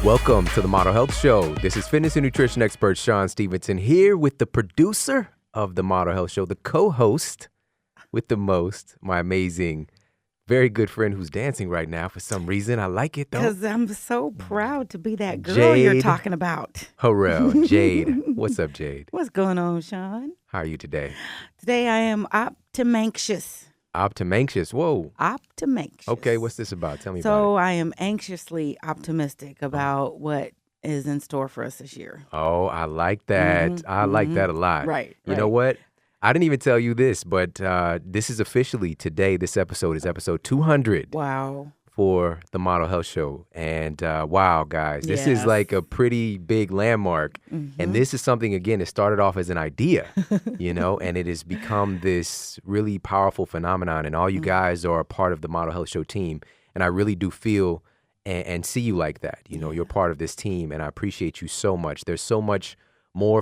Welcome to the Model Health Show. This is fitness and nutrition expert Shawn Stevenson here with the producer of the Model Health Show, the co-host with the most, my amazing, very good friend who's dancing right now for some reason. I like it though. Because I'm so proud to be that girl Jade you're talking about. Harrell, Jade. What's up, Jade? What's going on, Shawn? How are you today? Today I am optimanxious. Optimanxious. Whoa. Optimanxious. Okay, what's this about? Tell me about So I am anxiously optimistic about what is in store for us this year. it. Oh, I like that. I like that a lot. Right. You know what? I didn't even tell you this, but this is officially today. This episode is episode 200. Wow. For the Model Health Show. And wow, guys, this is Yes. like a pretty big landmark. And this is something, again, it started off as an idea, you know, and it has become this really powerful phenomenon. And all you guys are a part of the Model Health Show team. And I really do feel and see you like that. You know, you're part of this team, and I appreciate you so much. There's so much more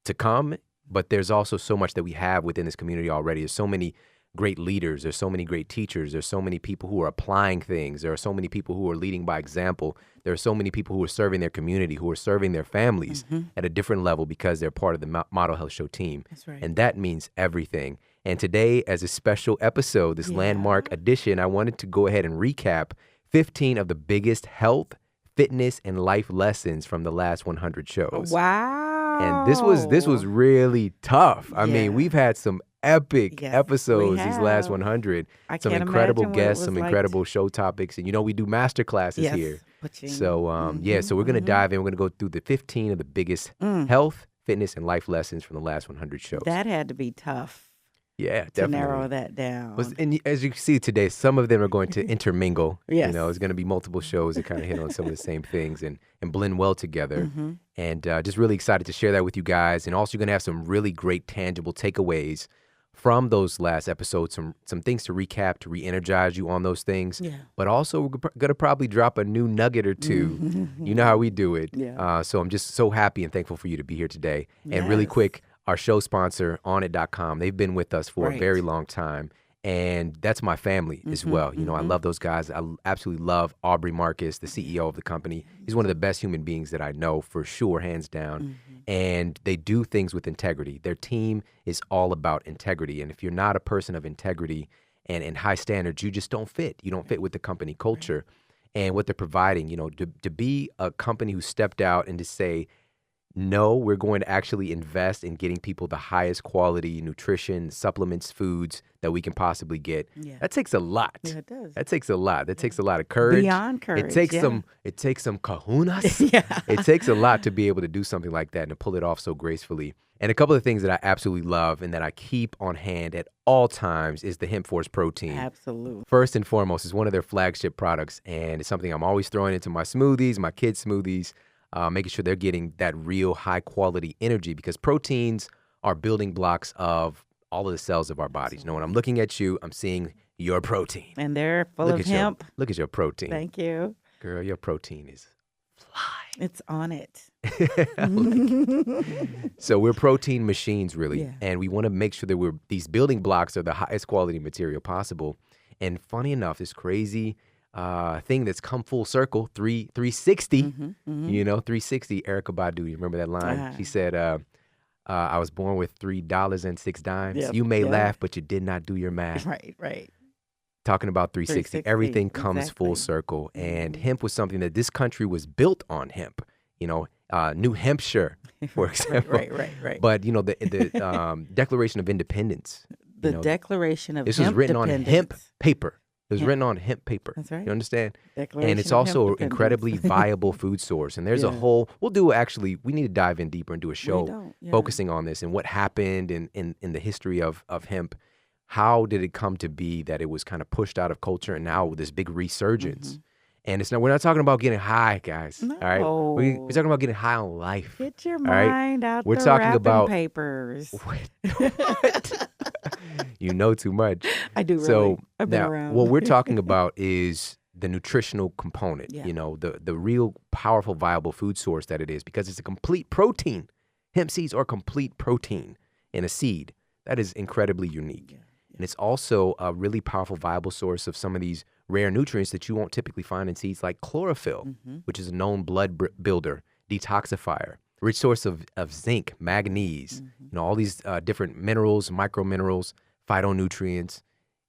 to come, but there's also so much that we have within this community already. There's so many great leaders. There's so many great teachers. There's so many people who are applying things. There are so many people who are leading by example. There are so many people who are serving their community, who are serving their families at a different level because they're part of the Model Health Show team. That's right. And that means everything. And today, as a special episode, this landmark edition, I wanted to go ahead and recap 15 of the biggest health, fitness, and life lessons from the last 100 shows. Wow. And this was really tough. I mean, we've had some epic episodes these last 100. Some incredible guests, some incredible show topics. And, you know, we do master classes here. So, so we're going to dive in. We're going to go through the 15 of the biggest health, fitness, and life lessons from the last 100 shows. That had to be tough. Yeah, to definitely. narrow that down. And as you can see today, some of them are going to intermingle. Yes. You know, it's going to be multiple shows that kind of hit on some of the same things and blend well together. And just really excited to share that with you guys. And also, you're going to have some really great tangible takeaways from those last episodes, some things to recap, to re-energize you on those things. Yeah. But also, we're going to probably drop a new nugget or two. You know how we do it. Yeah. So I'm just so happy and thankful for you to be here today. And really quick, our show sponsor, Onit.com, they've been with us for a very long time. And that's my family as well. You know, I love those guys. I absolutely love Aubrey Marcus, the CEO of the company. He's one of the best human beings that I know, for sure, hands down. And they do things with integrity. Their team is all about integrity. And if you're not a person of integrity and high standards, you just don't fit. You don't fit with the company culture and what they're providing. You know, to be a company who stepped out and to say, no, we're going to actually invest in getting people the highest quality nutrition, supplements, foods that we can possibly get. Yeah. That takes a lot. Yeah, it does. That takes a lot. That takes a lot of courage. Beyond courage. It takes some kahunas. It takes a lot to be able to do something like that and to pull it off so gracefully. And a couple of things that I absolutely love and that I keep on hand at all times is the Hemp Force protein. Absolutely. First and foremost, it's one of their flagship products, and it's something I'm always throwing into my smoothies, my kids' smoothies. Making sure they're getting that real high quality energy, because proteins are building blocks of all of the cells of our bodies. You know, when I'm looking at you, I'm seeing your protein. And they're full of hemp. Look at your protein. Thank you. Girl, your protein is fly. It's on it. So we're protein machines, really. Yeah. And we want to make sure that these building blocks are the highest quality material possible. And funny enough, this crazy thing that's come full circle, 360, you know, 360, Erykah Badu, you remember that line? She said, I was born with $3.06. Yep. You may laugh, but you did not do your math. Right. Talking about 360. Everything comes full circle. And hemp was something that this country was built on hemp. You know, New Hampshire, for example. Right. But, you know, the Declaration of Independence. The Declaration of Independence. This was written on hemp paper. It was written on hemp paper. That's right. You understand? Declaration and it's also an incredibly viable food source. And there's a whole, we need to dive in deeper and do a show focusing on this and what happened in the history of hemp. How did it come to be that it was kind of pushed out of culture and now with this big resurgence? And we're not talking about getting high, guys. No. All right. We're talking about getting high on life. Get your mind out we're the talking wrapping about papers. What? You know too much. I do really. So I've been now, around. what we're talking about is the nutritional component, you know, the real powerful, viable food source that it is, because it's a complete protein. Hemp seeds are complete protein in a seed. That is incredibly unique. And it's also a really powerful, viable source of some of these rare nutrients that you won't typically find in seeds, like chlorophyll, which is a known blood builder, detoxifier, rich source of zinc, manganese, all these different minerals, microminerals, phytonutrients.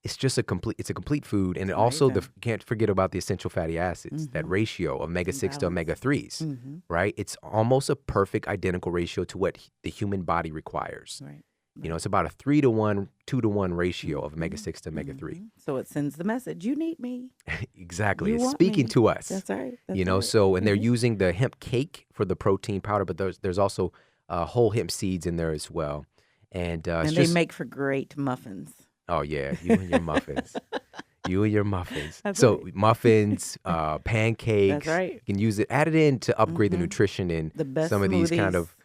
It's just it's a complete food. And it also, can't forget about the essential fatty acids, that ratio of omega-6 to omega-3s, right? It's almost a perfect identical ratio to what the human body requires. Right. It's about a 3-to-1, 2-to-1 ratio of omega-6 to omega-3. So it sends the message, you need me. Exactly. You It's want speaking me. to us. That's right. That's You know, right. so, and they're using the hemp cake for the protein powder, but there's also whole hemp seeds in there as well. And it's they just, make for great muffins. oh yeah, you and your muffins. You and your muffins. That's So right. muffins, pancakes. That's right. You can use it, add it in to upgrade the nutrition in The best some of these kind smoothies. of,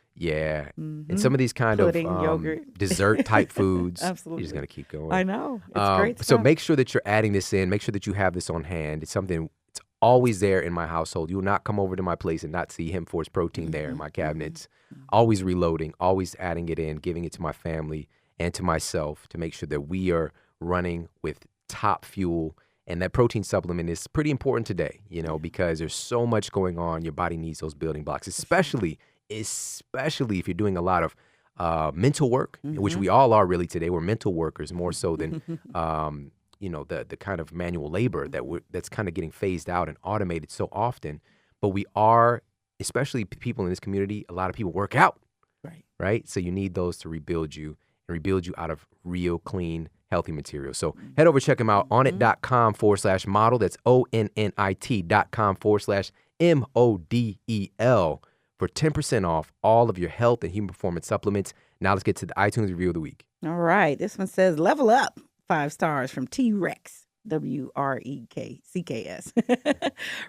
and some of these kind Pudding, of yogurt. dessert type foods. Absolutely. You're just going to keep going. I know. It's great So stuff. make sure that you're adding this in. Make sure that you have this on hand. It's something, it's always there in my household. You will not come over to my place and not see hemp force protein there in my cabinets. Always reloading, always adding it in, giving it to my family and to myself to make sure that we are running with top fuel. And that protein supplement is pretty important today, because there's so much going on. Your body needs those building blocks, especially if you're doing a lot of mental work, which we all are really today. We're mental workers more so than, the kind of manual labor that's kind of getting phased out and automated so often. But we are, especially people in this community, a lot of people work out, right? So you need those to rebuild you out of real, clean, healthy materials. So head over, check them out, onit.com/model. That's ONNIT.com/MODEL for 10% off all of your health and human performance supplements. Now let's get to the iTunes review of the week. All right. This one says, level up, 5 stars from T-Rex, WREKCKS.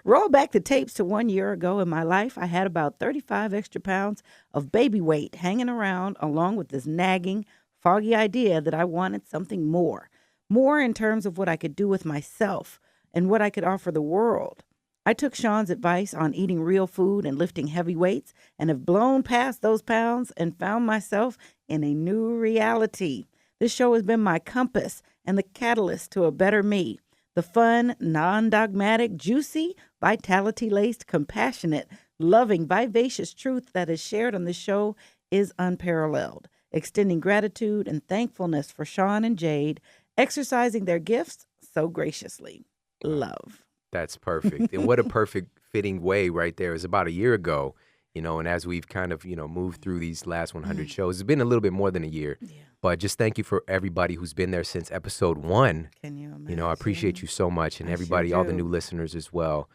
Roll back the tapes to 1 year ago in my life. I had about 35 extra pounds of baby weight hanging around, along with this nagging, foggy idea that I wanted something more in terms of what I could do with myself and what I could offer the world. I took Shawn's advice on eating real food and lifting heavy weights and have blown past those pounds and found myself in a new reality. This show has been my compass and the catalyst to a better me. The fun, non-dogmatic, juicy, vitality-laced, compassionate, loving, vivacious truth that is shared on the show is unparalleled. Extending gratitude and thankfulness for Shawn and Jade, exercising their gifts so graciously. Love. That's perfect. And what a perfect fitting way right there. It was about a year ago, and as we've kind of, moved through these last 100 shows, it's been a little bit more than a year. Yeah. But just thank you for everybody who's been there since episode 1. Can you imagine? I appreciate you so much. And everybody, all the new listeners as well.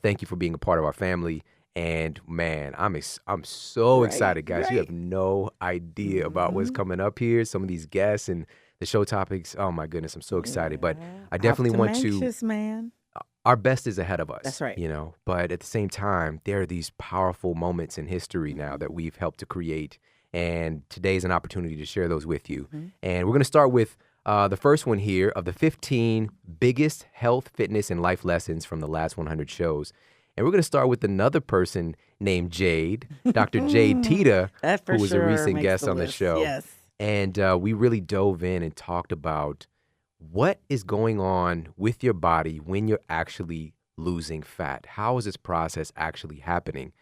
Thank you for being a part of our family. And man, I'm so excited, guys. You have no idea about what's coming up here. Some of these guests and the show topics. Oh my goodness, I'm so excited. But I definitely want to. Man. Our best is ahead of us. That's right. But at the same time, there are these powerful moments in history now that we've helped to create. And today is an opportunity to share those with you. And we're going to start with the first one here of the 15 biggest health, fitness, and life lessons from the last 100 shows. And we're going to start with another person named Jade, Dr. Jade Tita, who was a recent guest on the show. Yes. And we really dove in and talked about what is going on with your body when you're actually losing fat. How is this process actually happening?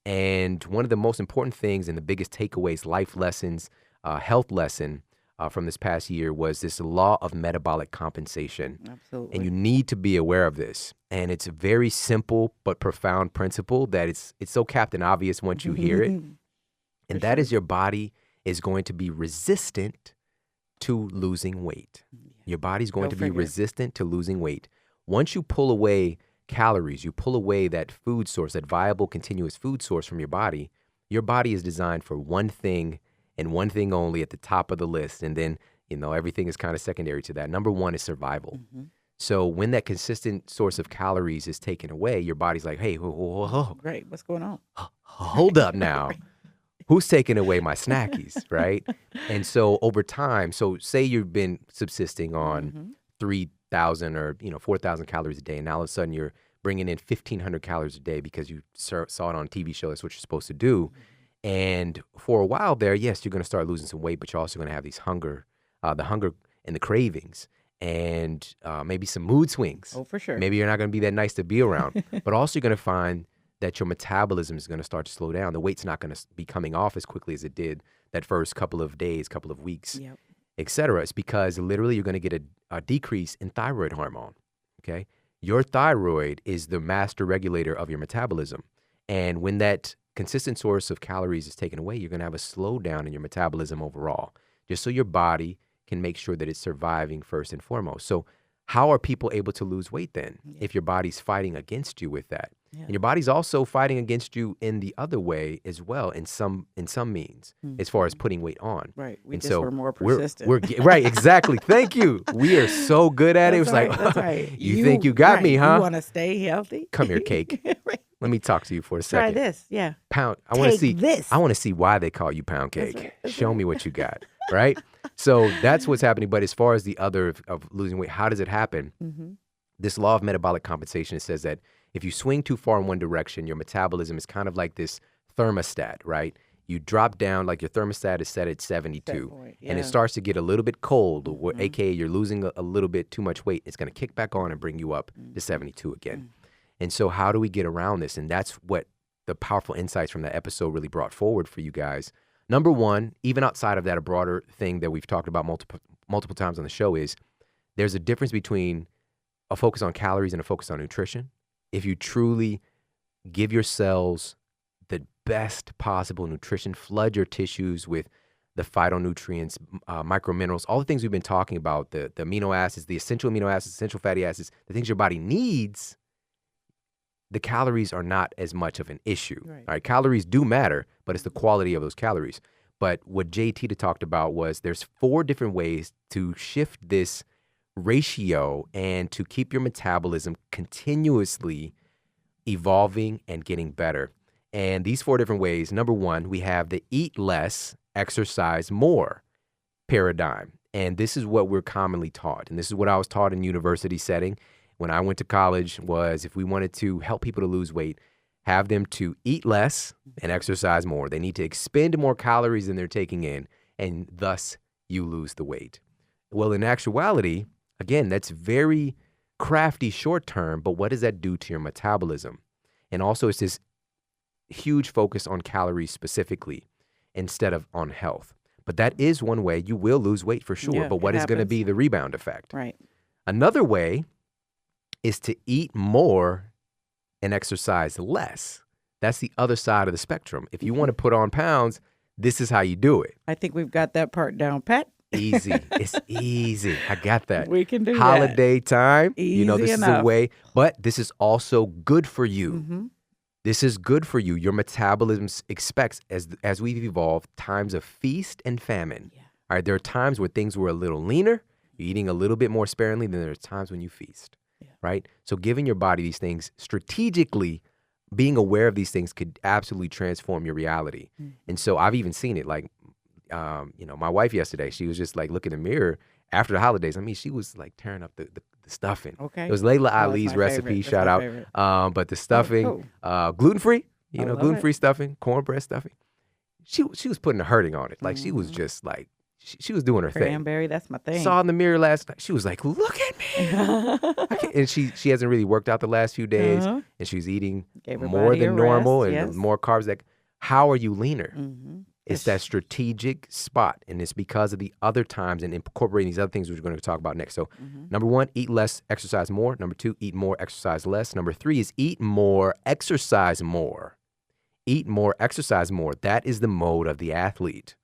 And one of the most important things and the biggest takeaways, life lessons, health lesson from this past year was this law of metabolic compensation. Absolutely. And you need to be aware of this. And it's a very simple but profound principle that it's so captain obvious once you hear it. And that is your body is going to be resistant to losing weight. Your body's going to be resistant to losing weight. Once you pull away calories, you pull away that food source, that viable, continuous food source from your body is designed for one thing and one thing only at the top of the list. And then, everything is kind of secondary to that. Number one is survival. So when that consistent source of calories is taken away, your body's like, hey, whoa. Great. What's going on? Hold up now. Who's taking away my snackies, right? And so over time, say you've been subsisting on 3,000 or 4,000 calories a day, and now all of a sudden you're bringing in 1,500 calories a day because you saw it on a TV show. That's what you're supposed to do. And for a while there, yes, you're going to start losing some weight, but you're also going to have these the hunger and the cravings. and maybe some mood swings. Oh, for sure. Maybe you're not going to be that nice to be around, but also you're going to find that your metabolism is going to start to slow down. The weight's not going to be coming off as quickly as it did that first couple of days, couple of weeks, Yep. et cetera. It's because literally you're going to get a decrease in thyroid hormone, okay? Your thyroid is the master regulator of your metabolism. And when that consistent source of calories is taken away, you're going to have a slowdown in your metabolism overall, just so your body can make sure that it's surviving first and foremost. So how are people able to lose weight then if your body's fighting against you with that? Yeah. And your body's also fighting against you in the other way as well, in some means, as far as putting weight on. Right. We're more persistent. right, exactly. Thank you. We are so good at it. It's That's like, right, that's right. you think you got me, huh? You want to stay healthy? Come here, cake. Right. Let me talk to you for a Try second. this. Yeah. Pound. I want to Take see this. I want to see why they call you pound cake. right, that's Show right. me what you got. Right. So that's what's happening. But as far as the other of losing weight, how does it happen? Mm-hmm. This law of metabolic compensation says that if you swing too far in one direction, your metabolism is kind of like this thermostat, right? You drop down, like your thermostat is set at 72, point, and it yeah. starts to get a little bit cold, or aka you're losing a little bit too much weight. It's going to kick back on and bring you up to 72 again. And so how do we get around this? And that's what the powerful insights from that episode really brought forward for you guys. Number one, even outside of that, a broader thing that we've talked about multiple times on the show is there's a difference between a focus on calories and a focus on nutrition. If you truly give your cells the best possible nutrition, flood your tissues with the phytonutrients, microminerals, all the things we've been talking about, the amino acids, the essential amino acids, essential fatty acids, the things your body needs, the calories are not as much of an issue. Right. All right, calories do matter, but it's the quality of those calories. But what JT talked about was there's 4 different ways to shift this ratio and to keep your metabolism continuously evolving and getting better. And these 4 different ways, number one, we have the eat less, exercise more paradigm. And this is what we're commonly taught. And this is what I was taught in university setting when I went to college, was if we wanted to help people to lose weight, have them to eat less and exercise more. They need to expend more calories than they're taking in, and thus you lose the weight. Well, in actuality, again, that's very crafty short term, but what does that do to your metabolism? And also it's this huge focus on calories specifically instead of on health. But that is one way you will lose weight for sure. Yeah, but what it is going to happens. be the rebound effect? Right. Another way is to eat more and exercise less. That's the other side of the spectrum. If you want to put on pounds, this is how you do it. I think we've got that part down pat. Easy. It's easy. I got that. We can do that. Holiday time. This Easy is a enough. way, but this is also good for you. Mm-hmm. This is good for you. Your metabolism expects, as we've evolved, times of feast and famine. Yeah. All right, there are times where things were a little leaner, you're eating a little bit more sparingly, then there are times when you feast, right? So giving your body these things strategically, being aware of these things could absolutely transform your reality. Mm-hmm. And so I've even seen it. Like, my wife yesterday, she was just like looking in the mirror after the holidays. I mean, she was like tearing up the stuffing. Okay. It was Layla Oh, Ali's that's my recipe, favorite. That's shout my out. favorite. But the stuffing, cool. gluten-free, I love gluten-free stuffing, cornbread stuffing. She was putting a hurting on it. Like she was just like, she was doing her thing. Cranberry, that's my thing. Saw in the mirror last night. She was like, look at me. And she hasn't really worked out the last few days. Uh-huh. And she's eating Gave her more body than a normal rest, and yes. more carbs. Like, how are you leaner? Mm-hmm. It's that strategic spot, and it's because of the other times and incorporating these other things which we're going to talk about next. So, number 1, eat less, exercise more. Number 2, eat more, exercise less. Number 3 is eat more, exercise more. Eat more, exercise more. That is the mode of the athlete,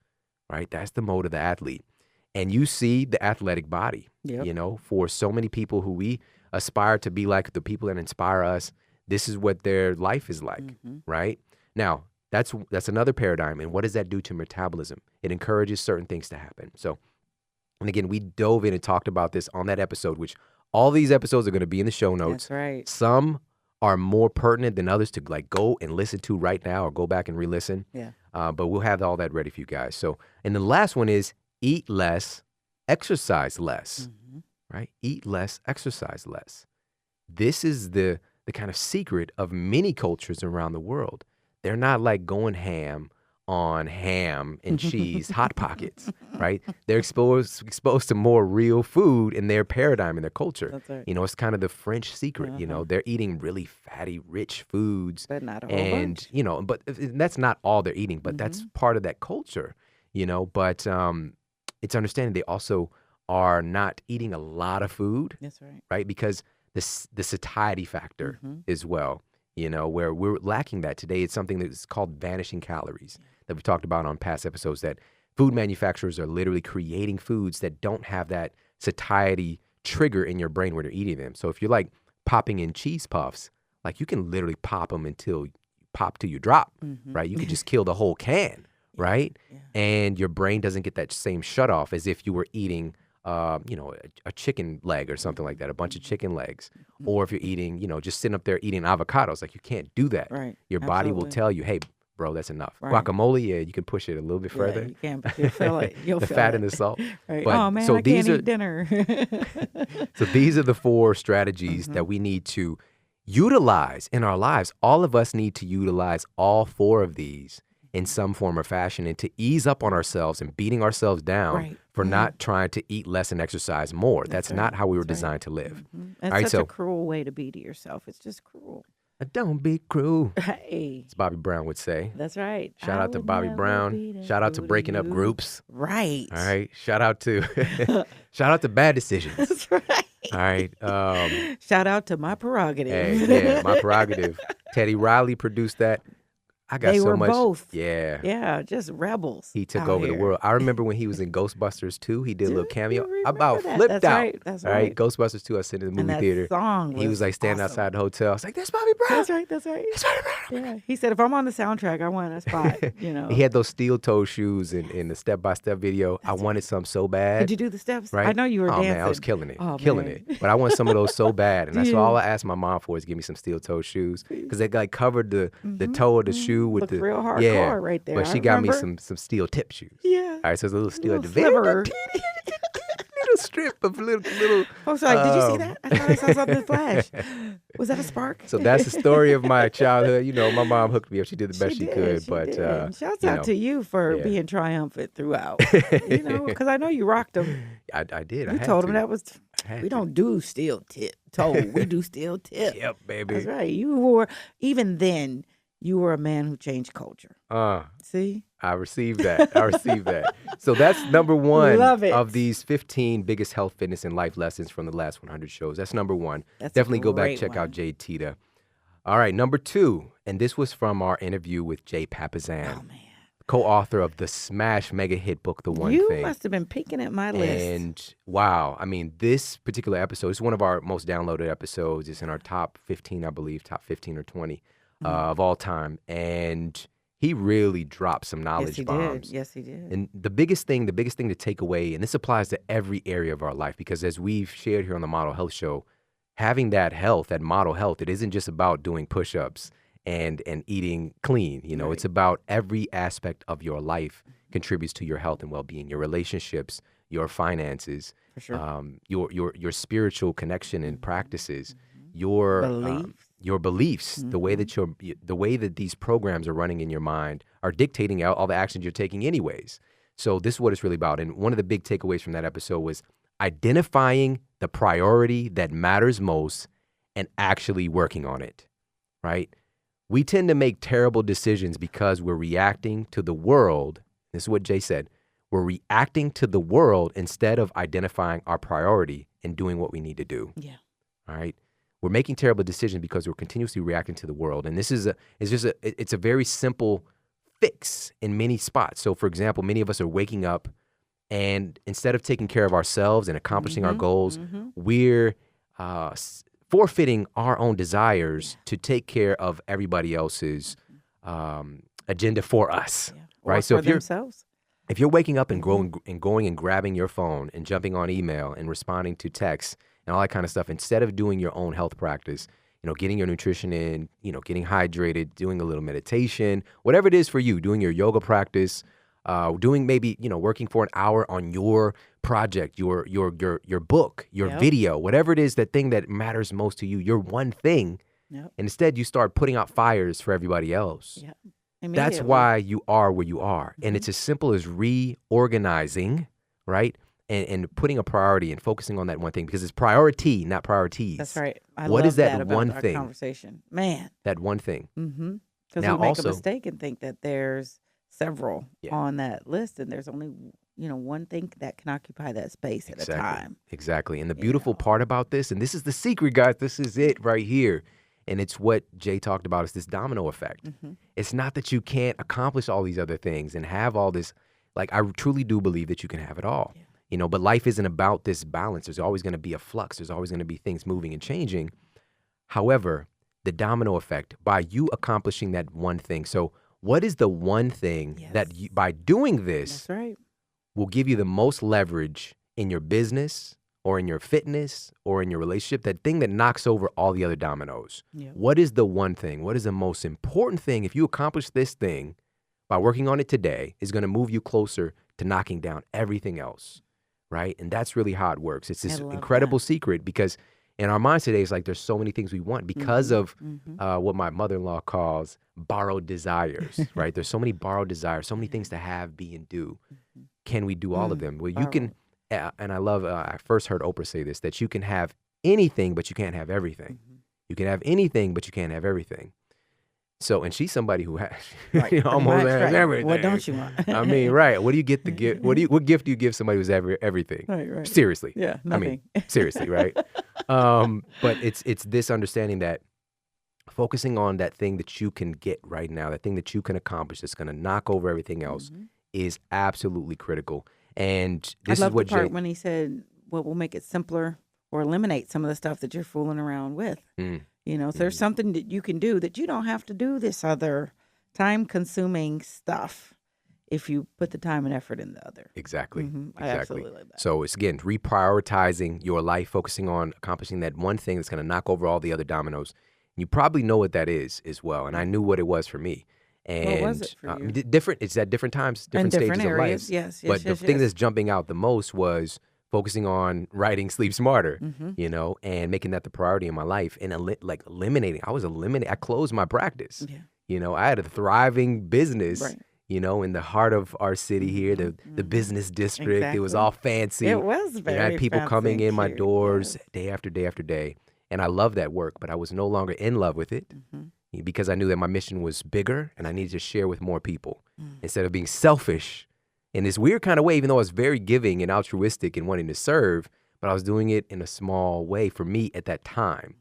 right? That's the mode of the athlete. And you see the athletic body, Yep. For so many people who we aspire to be like, the people that inspire us, this is what their life is like, right? Now, that's another paradigm. And what does that do to metabolism? It encourages certain things to happen. So, and again, we dove in and talked about this on that episode, which all these episodes are going to be in the show notes. That's right. Some are more pertinent than others to like go and listen to right now or go back and re-listen. Yeah. But we'll have all that ready for you guys. So, and the last one is eat less, exercise less, right? Eat less, exercise less. This is the kind of secret of many cultures around the world. They're not like going ham on ham and cheese, Hot Pockets, right? They're exposed to more real food in their paradigm, in their culture. That's right. It's kind of the French secret. They're eating really fatty, rich foods. But not a whole bunch. But that's not all they're eating, but that's part of that culture, But it's understanding they also are not eating a lot of food. That's right. Right? Because the satiety factor as well, where we're lacking that today. It's something that's called vanishing calories that we've talked about on past episodes, that food manufacturers are literally creating foods that don't have that satiety trigger in your brain when you're eating them. So if you're like popping in cheese puffs, like you can literally pop them until you pop till you drop, right? You could just kill the whole can, right? Yeah. And your brain doesn't get that same shut off as if you were eating a chicken leg or something like that, a bunch of chicken legs. Or if you're eating, just sitting up there eating avocados, like you can't do that. Right. Your body will tell you, hey, bro, that's enough. Right. Guacamole, yeah, you can push it a little bit further. Yeah, you can, but you'll feel it. You'll the feel fat it. and the salt. Right. But, oh, man, so I these can't are, eat dinner. So these are the 4 strategies that we need to utilize in our lives. All of us need to utilize all 4 of these in some form or fashion, and to ease up on ourselves and beating ourselves down for not trying to eat less and exercise more. That's not how we were designed to live. It's such a cruel way to be to yourself. It's just cruel. Don't be cruel. Hey. As Bobby Brown would say. That's right. Shout out to Bobby Brown. Shout out to breaking up groups. Right. All right. Shout out to Bad Decisions. That's right. All right. Shout out to My Prerogative. Hey, yeah, My Prerogative. Teddy Riley produced that. I got they so were much. Both. Yeah. Yeah, just rebels. He took over the world. I remember when he was in Ghostbusters 2, he did a little cameo. I about that? flipped That's out. right. That's All right. Ghostbusters 2, I was sitting in the movie theater. Song he was like standing awesome. outside the hotel. I was like, that's Bobby Brown. That's right. That's right. That's Bobby Brown. Yeah. He said, if I'm on the soundtrack, I want a spot, He had those steel toe shoes in the step-by-step video. I wanted some so bad. Did you do the steps? Right? I know you were dancing. Man, I was killing it. Oh, killing man. it. But I want some of those so bad. And that's all I asked my mom for, is give me some steel toe shoes. Because they like covered the toe of the shoe with Looked the real hardcore right there. But she got me some steel tip shoes. Yeah. All right, so it's a little steel at the sliver. little strip of little. I was like, did you see that? I thought I saw something flash. Was that a spark? So that's the story of my childhood. My mom hooked me up. She did the best she could. But shouts out to you for being triumphant throughout. Because I know you rocked them. I did. You told them that was. We don't do steel tip toe. We do steel tip. Yep, baby. That's right. You were, even then, you were a man who changed culture. See? I received that. So that's number 1 of these 15 biggest health, fitness, and life lessons from the last 100 shows. That's number 1. Definitely go back, check out Jade Tita. All right, number 2, and this was from our interview with Jay Papasan. Oh, man. Co-author of the smash mega hit book, The One Thing. You must have been peeking at my list. And wow, I mean, this particular episode is one of our most downloaded episodes. It's in our top 15, I believe, top 15 or 20 of all time. And he really dropped some knowledge bombs. Yes, he did. And the biggest thing to take away, and this applies to every area of our life, because as we've shared here on the Model Health Show, having that health, that model health, it isn't just about doing push-ups and eating clean. Right. It's about every aspect of your life contributes to your health and well-being, your relationships, your finances, For sure. Your spiritual connection and practices, your beliefs, the way that these programs are running in your mind are dictating out all the actions you're taking anyways. So this is what it's really about. And one of the big takeaways from that episode was identifying the priority that matters most and actually working on it, right? We tend to make terrible decisions because we're reacting to the world. This is what Jay said. We're reacting to the world instead of identifying our priority and doing what we need to do. Yeah. All right. We're making terrible decisions because we're continuously reacting to the world. And this is it's a very simple fix in many spots. So for example, many of us are waking up and instead of taking care of ourselves and accomplishing our goals, we're forfeiting our own desires to take care of everybody else's agenda for us, right? So if you're waking up and going and grabbing your phone and jumping on email and responding to texts and all that kind of stuff, instead of doing your own health practice, getting your nutrition in, getting hydrated, doing a little meditation, whatever it is for you, doing your yoga practice, doing maybe, working for an hour on your project, your book, your video, whatever it is, that thing that matters most to you, your one thing. Yep. And instead you start putting out fires for everybody else. Yep. That's why you are where you are. And it's as simple as reorganizing, right? And putting a priority and focusing on that one thing, because it's priority, not priorities. That's right. What is that about one our thing? Conversation, man. That one thing. Mm-hmm. Because Now we make also, a mistake and think that there's several on that list, and there's only one thing that can occupy that space at a time. Exactly. And the beautiful part about this, and this is the secret, guys, this is it right here. And it's what Jay talked about, is this domino effect. It's not that you can't accomplish all these other things and have all this. Like, I truly do believe that you can have it all. But life isn't about this balance. There's always going to be a flux. There's always going to be things moving and changing. However, the domino effect, by you accomplishing that one thing. So what is the one thing that you, by doing this, will give you the most leverage in your business or in your fitness or in your relationship, that thing that knocks over all the other dominoes? What is the one thing? What is the most important thing? If you accomplish this thing by working on it today, is going to move you closer to knocking down everything else, right? And that's really how it works. It's this incredible secret, because in our minds today, it's like there's so many things we want because of what my mother-in-law calls borrowed desires, right? There's so many borrowed desires, so many things to have, be, and do. Can we do all of them? Well, you can, and I love, I first heard Oprah say this, that you can have anything, but you can't have everything. You can have anything, but you can't have everything. So, and she's somebody who has almost has everything. What don't you want? I mean, right. What do you get the gift? What gift do you give somebody who's everything? Right. Seriously. Yeah, nothing. I mean, seriously, right? But it's this understanding that focusing on that thing that you can get right now, that thing that you can accomplish that's going to knock over everything else is absolutely critical. And this I love is what the part when he said, what will make it simpler or eliminate some of the stuff that you're fooling around with. So there's something that you can do that you don't have to do this other time-consuming stuff if you put the time and effort in the other. Exactly. I absolutely like that. So it's, again, reprioritizing your life, focusing on accomplishing that one thing that's going to knock over all the other dominoes. You probably know what that is as well, and I knew what it was for me. And what was it for you? Different. It's at different times, different stages areas. of life. Yes. But the thing that's jumping out the most was focusing on writing Sleep Smarter, and making that the priority in my life, and eliminating. I closed my practice. I had a thriving business, in the heart of our city here, the business district. Exactly. It was all fancy. It was very I had people fancy coming in my here. doors day after day after day. And I loved that work, but I was no longer in love with it because I knew that my mission was bigger and I needed to share with more people instead of being selfish in this weird kind of way, even though I was very giving and altruistic and wanting to serve, but I was doing it in a small way for me at that time.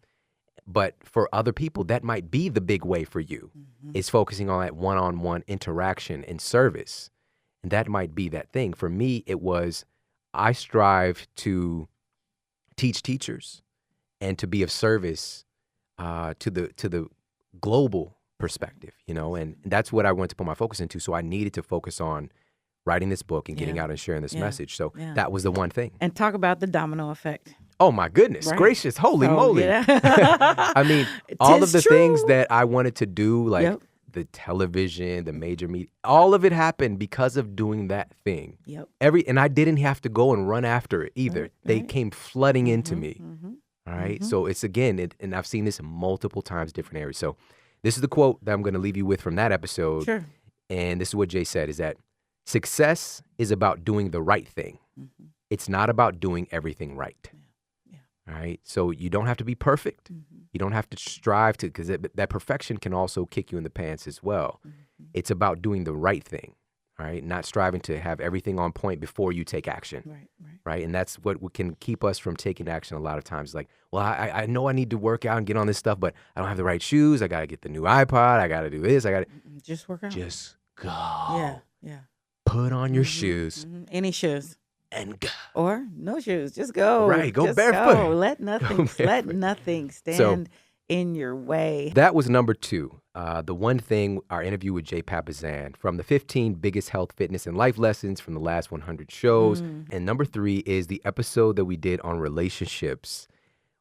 But for other people, that might be the big way for you, is focusing on that one-on-one interaction and service. And that might be that thing. For me, it was, I strive to teach teachers and to be of service to the global perspective, and that's what I wanted to put my focus into. So I needed to focus on writing this book and getting out and sharing this message. So that was the one thing. And talk about the domino effect. Oh my goodness gracious, holy moly. I mean, all of the things that I wanted to do, like the television, the major media, all of it happened because of doing that thing. And I didn't have to go and run after it either. They came flooding into me. All right. So it's, again, and I've seen this multiple times, different areas. So this is the quote that I'm going to leave you with from that episode. Sure. And this is what Jay said, is that success is about doing the right thing. It's not about doing everything right. All right. So you don't have to be perfect. You don't have to strive to, because that perfection can also kick you in the pants as well. It's about doing the right thing. All right. Not striving to have everything on point before you take action. Right. And that's what can keep us from taking action a lot of times. Like, well, I know I need to work out and get on this stuff, but I don't have the right shoes. I got to get the new iPod. I got to do this. I got to just work out. Just go. Yeah. Put on your shoes. Any shoes. And go. Or no shoes. Just go. Right. Go just barefoot. Go. Let nothing stand in your way. That was number 2. The one thing, our interview with Jay Papasan from the 15 biggest health, fitness, and life lessons from the last 100 shows. And number 3 is the episode that we did on relationships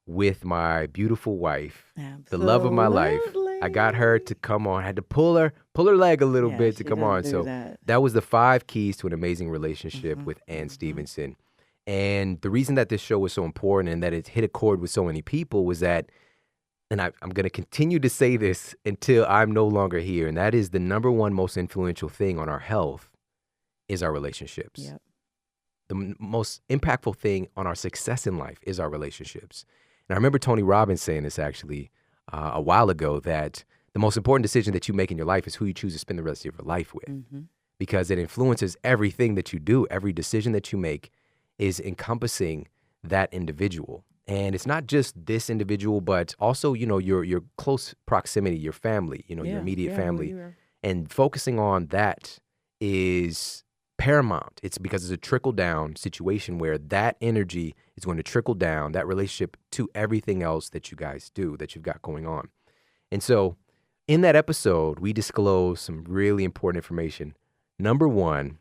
with my beautiful wife, the love of my life. I got her to come on. I had to pull her leg a little bit to come on. So that was the 5 keys to an amazing relationship with Shawn Stevenson. And the reason that this show was so important and that it hit a chord with so many people was that and I'm going to continue to say this until I'm no longer here, and that is the number one most influential thing on our health is our relationships. Yep. The most impactful thing on our success in life is our relationships. And I remember Tony Robbins saying this actually a while ago, that the most important decision that you make in your life is who you choose to spend the rest of your life with, because it influences everything that you do. Every decision that you make is encompassing that individual. And it's not just this individual, but also, your close proximity, your family, your immediate family. And focusing on that is paramount. It's because it's a trickle-down situation where that energy is going to trickle down, that relationship, to everything else that you guys do, that you've got going on. And so in that episode, we disclose some really important information. Number one,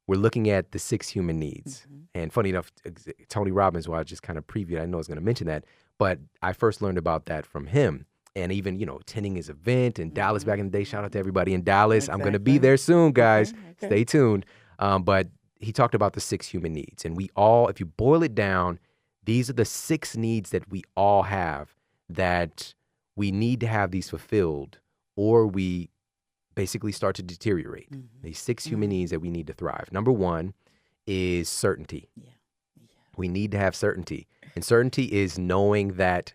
we're looking at the 6 human needs. And funny enough, Tony Robbins, well, I just kind of previewed, I know I was going to mention that, but I first learned about that from him. And even, attending his event in Dallas back in the day. Shout out to everybody in Dallas. Exactly. I'm going to be there soon, guys. Okay. Stay tuned. But he talked about the 6 human needs. And we all, if you boil it down, these are the 6 needs that we all have, that we need to have these fulfilled, or we basically start to deteriorate. These 6 human needs that we need to thrive. Number one is certainty. We need to have certainty. And certainty is knowing that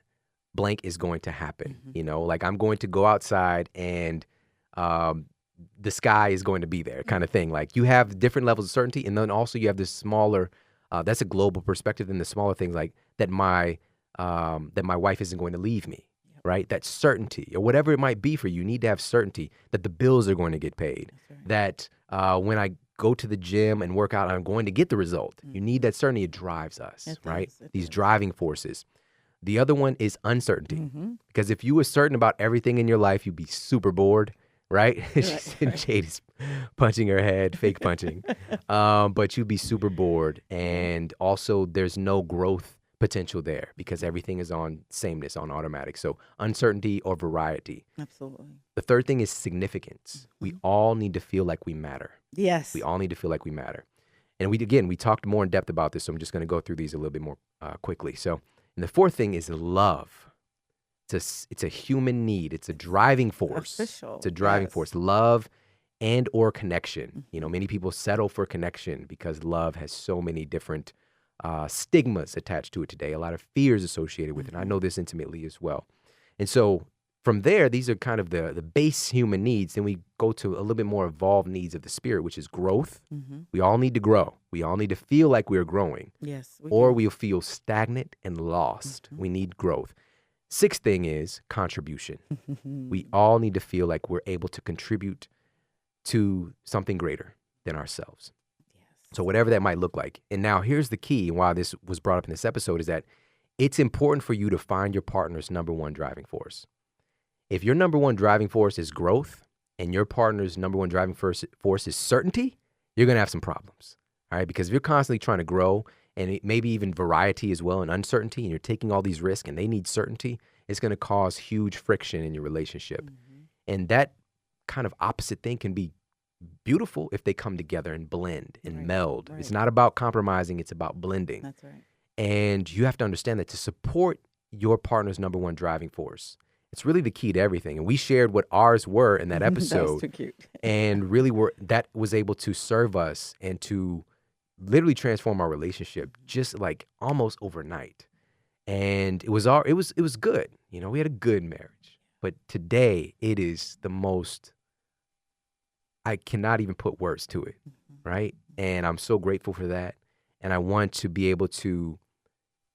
blank is going to happen. Like I'm going to go outside and the sky is going to be there, kind of thing. Like you have different levels of certainty, and then also you have this smaller, that's a global perspective, and the smaller things like that my wife isn't going to leave me, right? That certainty, or whatever it might be for you, you need to have certainty that the bills are going to get paid, that when I go to the gym and work out, I'm going to get the result. You need that certainty. It drives us, right? These driving forces. The other one is uncertainty, because if you were certain about everything in your life, you'd be super bored, right? Jade is punching her head, fake punching, but you'd be super bored. And also there's no growth potential there because everything is on sameness, on automatic. So uncertainty or variety. Absolutely. The third thing is significance. We all need to feel like we matter. Yes. We all need to feel like we matter. And we talked more in depth about this, so I'm just going to go through these a little bit more quickly. So, and the fourth thing is love. It's a human need. It's a driving force. Official. It's a driving force. Love and or connection. Many people settle for connection because love has so many different stigmas attached to it today. A lot of fears associated with it. I know this intimately as well. And so from there, these are kind of the base human needs. Then we go to a little bit more evolved needs of the spirit, which is growth. We all need to grow. We all need to feel like we're growing. Yes. We'll feel stagnant and lost. We need growth. Sixth thing is contribution. We all need to feel like we're able to contribute to something greater than ourselves. Yes. So whatever that might look like. And now here's the key, and why this was brought up in this episode, is that it's important for you to find your partner's number one driving force. If your number one driving force is growth and your partner's number one driving force is certainty, you're going to have some problems, all right? Because if you're constantly trying to grow, and maybe even variety as well, and uncertainty, and you're taking all these risks and they need certainty, it's going to cause huge friction in your relationship. And that kind of opposite thing can be beautiful if they come together and blend and meld. It's not about compromising, it's about blending. That's right. And you have to understand that to support your partner's number one driving force, it's really the key to everything. And we shared what ours were in that episode. That was too cute. And really that was able to serve us and to literally transform our relationship just like almost overnight. And it was good. We had a good marriage. But today it is the most, I cannot even put words to it, right? And I'm so grateful for that. And I want to be able to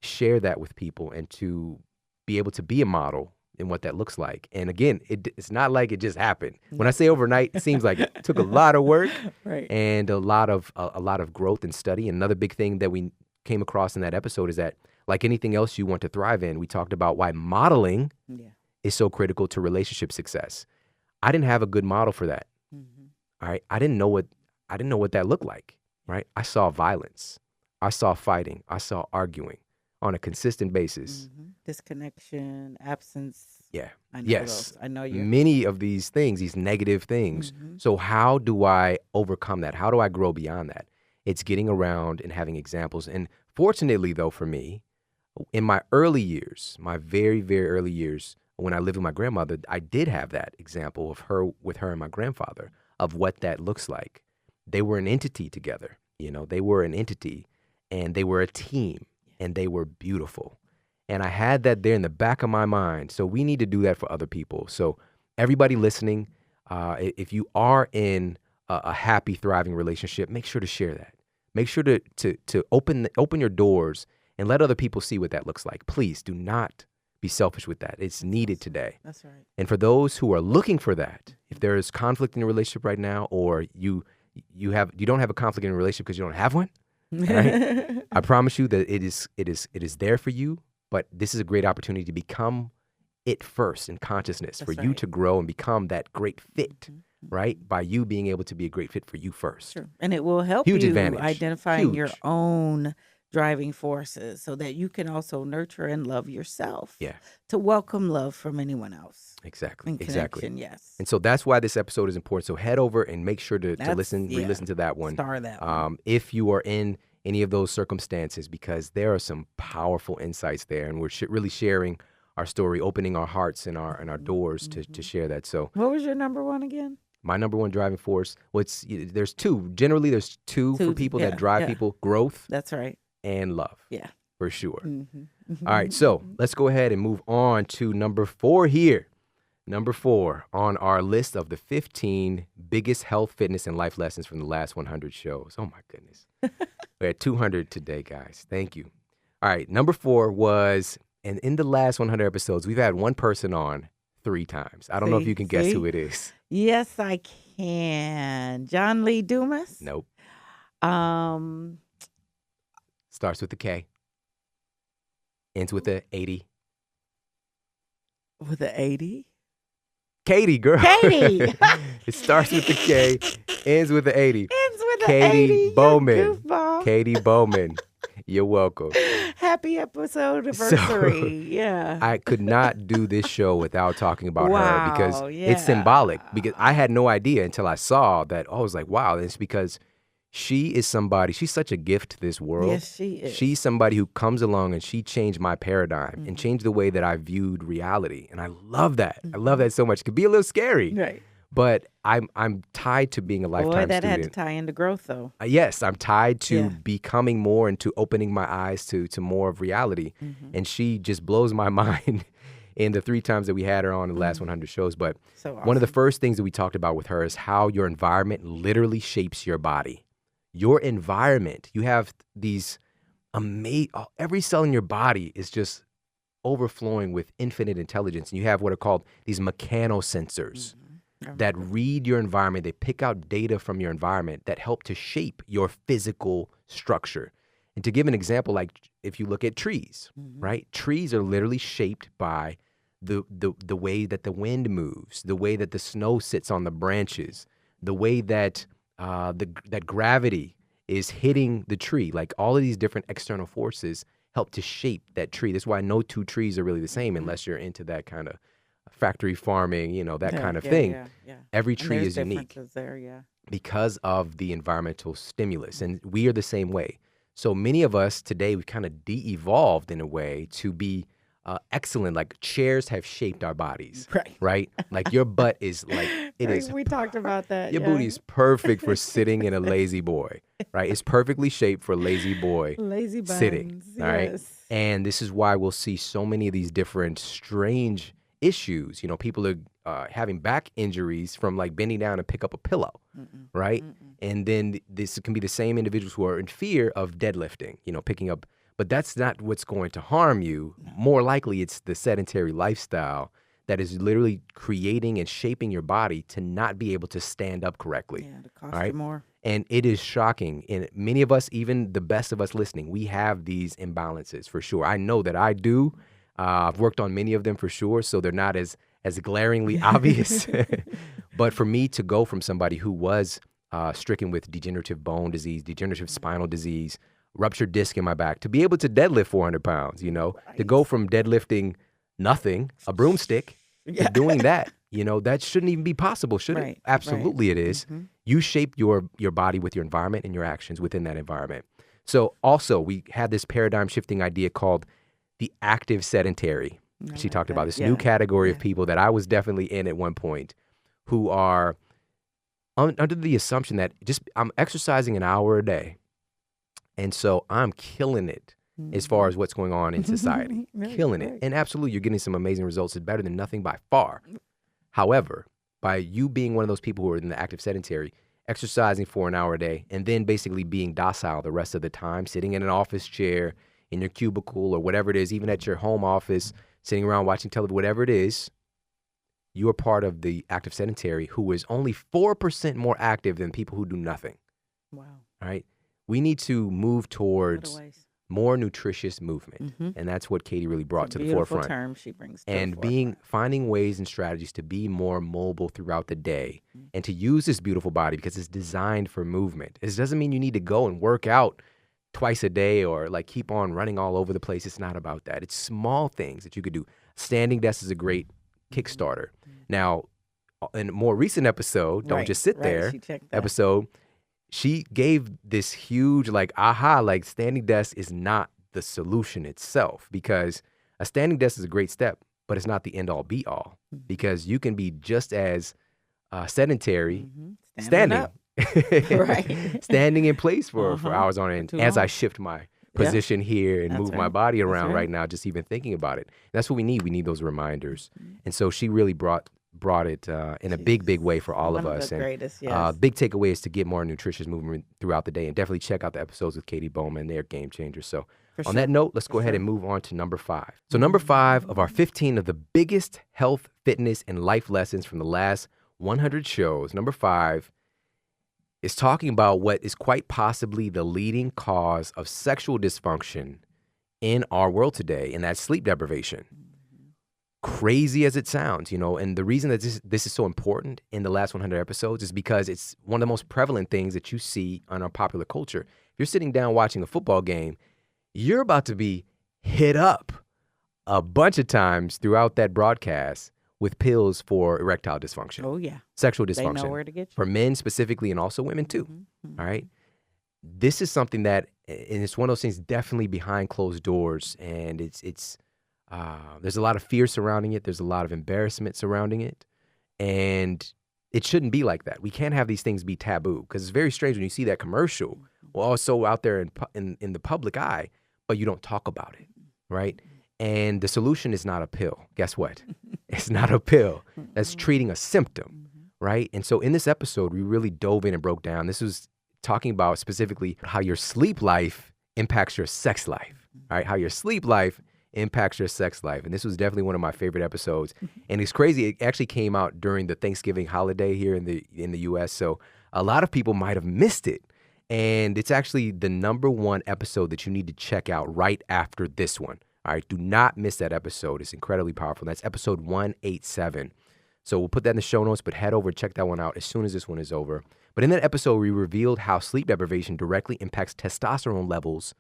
share that with people and to be able to be a model in what that looks like. And again, it's not like it just happened. When I say overnight, it seems like it took a lot of work and a lot of growth and study. And another big thing that we came across in that episode is that, like anything else you want to thrive in, we talked about why modeling is so critical to relationship success. I didn't have a good model for that. All right. I didn't know what that looked like. Right. I saw violence. I saw fighting. I saw arguing on a consistent basis. Disconnection, absence. Yeah. I know yes. those. I know you. Many of these things, these negative things. So how do I overcome that? How do I grow beyond that? It's getting around and having examples. And fortunately, though, for me, in my early years, my very, very early years, when I lived with my grandmother, I did have that example of her with her and my grandfather of what that looks like. They were an entity together. They were an entity, and they were a team, and they were beautiful. And I had that there in the back of my mind. So we need to do that for other people. So everybody listening, if you are in a happy, thriving relationship, make sure to share that. Make sure to open your doors and let other people see what that looks like. Please do not be selfish with that. It's needed today. That's right. And for those who are looking for that, if there is conflict in your relationship right now, or you don't have a conflict in a relationship because you don't have one, right? I promise you that it is there for you. But this is a great opportunity to become it first in consciousness, for you to grow and become that great fit, right? By you being able to be a great fit for you first. Sure. And it will help Huge you advantage. identifying your own driving forces so that you can also nurture and love yourself. Yeah. To welcome love from anyone else. Exactly. And Exactly. connection, yes. And so that's why this episode is important. So head over and make sure to re-listen to that one. Star that one. If you are in any of those circumstances, because there are some powerful insights there, and we're really sharing our story, opening our hearts and our doors to share that. So, what was your number one again? My number one driving force. There's two. Generally, there's two for people that drive people: growth. That's right. And love. Yeah, for sure. All right, so let's go ahead and move on to number 4 here. Number 4 on our list of the 15 biggest health, fitness, and life lessons from the last 100 shows. Oh my goodness. We're at 200 today, guys. Thank you. All right, number 4 was, and in the last 100 episodes, we've had one person on 3 times. I don't know if you can guess who it is. Yes, I can. John Lee Dumas? Nope. Starts with a K. Ends with a 80. With an 80? Katie, girl. Katie. It starts with the K, ends with the 80. Ends with Katie 80. Bowman. Katie Bowman. You're welcome. Happy episode anniversary. Yeah. I could not do this show without talking about her because it's symbolic. Because I had no idea until I saw that. I was like, wow. And it's because she is somebody, she's such a gift to this world. Yes, she is. She's somebody who comes along and she changed my paradigm and changed the way that I viewed reality. And I love that. I love that so much. It could be a little scary. Right. But I'm tied to being a lifetime student. Boy, that had to tie into growth, though. Yes, I'm tied to becoming more and to opening my eyes to more of reality. And she just blows my mind in the 3 times that we had her on the last 100 shows. But so awesome. One of the first things that we talked about with her is how your environment literally shapes your body. Your environment, you have these every cell in your body is just overflowing with infinite intelligence. And you have what are called these mechanosensors that read your environment. They pick out data from your environment that help to shape your physical structure. And to give an example, like if you look at trees, right? Trees are literally shaped by the way that the wind moves, the way that the snow sits on the branches, the way that that gravity is hitting the tree. Like all of these different external forces help to shape that tree. That's why no 2 trees are really the same unless you're into that kind of factory farming, that kind of thing. Every tree is unique because of the environmental stimulus. And we are the same way. So many of us today, we've kind of de-evolved in a way to be excellent. Like chairs have shaped our bodies, right? Like your butt is like, it is. We talked about that. Your booty is perfect for sitting in a lazy boy, right? It's perfectly shaped for lazy boy sitting, all right? And this is why we'll see so many of these different strange issues. People are having back injuries from like bending down and pick up a pillow, right? And then this can be the same individuals who are in fear of deadlifting, picking up. But that's not what's going to harm you. More likely, it's the sedentary lifestyle that is literally creating and shaping your body to not be able to stand up correctly. Yeah, to cost you more. And it is shocking. And many of us, even the best of us listening, we have these imbalances for sure. I know that I do. I've worked on many of them for sure, so they're not as glaringly obvious. But for me to go from somebody who was stricken with degenerative bone disease, degenerative spinal disease, ruptured disc in my back, to be able to deadlift 400 pounds, to go from deadlifting nothing, a broomstick, to doing that, that shouldn't even be possible, should it? Absolutely it is. You shape your body with your environment and your actions within that environment. So also we had this paradigm shifting idea called the active sedentary. I She like talked about that. this Yeah. new category of Yeah. people that I was definitely in at one point, who are under the assumption that just I'm exercising an hour a day, and so I'm killing it as far as what's going on in society. Right, Killing it. right. And absolutely, you're getting some amazing results. It's better than nothing by far. However, by you being one of those people who are in the active sedentary, exercising for an hour a day, and then basically being docile the rest of the time, sitting in an office chair, in your cubicle, or whatever it is, even at your home office, sitting around watching television, whatever it is, you are part of the active sedentary who is only 4% more active than people who do nothing. Wow. All right? We need to move What a towards waste. more nutritious movement. Mhm. And that's what Katie really brought It's a to the beautiful forefront. term she brings to And the finding ways and strategies to be more mobile throughout the day and to use this beautiful body because it's designed for movement. It doesn't mean you need to go and work out twice a day or like keep on running all over the place. It's not about that. It's small things that you could do. Standing desk is a great kickstarter. Now, in a more recent episode, Don't Right, Just Sit right, There she checked that. episode, she gave this huge like aha, like standing desk is not the solution itself, because a standing desk is a great step, but it's not the end all be all, because you can be just as sedentary Standing standing, up. Right. standing in place for hours on For end too as I long. shift my position here and That's move my right. body That's around right. right now, just even thinking about it. That's what we need. We need those reminders. And so she really brought it in a big way for all of One us. the And greatest, yes. big takeaway is to get more nutritious movement throughout the day, and definitely check out the episodes with Katie Bowman. They're game changers. So For on sure. that note, let's go ahead and move on to number 5. So number 5 of our 15 of the biggest health, fitness, and life lessons from the last 100 shows, number 5 is talking about what is quite possibly the leading cause of sexual dysfunction in our world today, and that's sleep deprivation. Crazy as it sounds, and the reason that this is so important in the last 100 episodes is because it's one of the most prevalent things that you see on our popular culture. If you're sitting down watching a football game, you're about to be hit up a bunch of times throughout that broadcast with pills for erectile dysfunction. Oh, yeah. Sexual They dysfunction. know where to get you. For men specifically, and also women too. All right. This is something that, and it's one of those things definitely behind closed doors, and there's a lot of fear surrounding it. There's a lot of embarrassment surrounding it, and it shouldn't be like that. We can't have these things be taboo, because it's very strange when you see that commercial, well, also out there in the public eye, but you don't talk about it, right? And the solution is not a pill. Guess what? It's not a pill. That's treating a symptom, right? And so in this episode, we really dove in and broke down. This was talking about specifically how your sleep life impacts your sex life, right? How your sleep life impacts your sex life. And this was definitely one of my favorite episodes. And it's crazy. It actually came out during the Thanksgiving holiday here in the US. So a lot of people might have missed it. And it's actually the number 1 episode that you need to check out right after this one. All right, do not miss that episode. It's incredibly powerful. That's episode 187. So we'll put that in the show notes, but head over and check that one out as soon as this one is over. But in that episode, we revealed how sleep deprivation directly impacts testosterone levels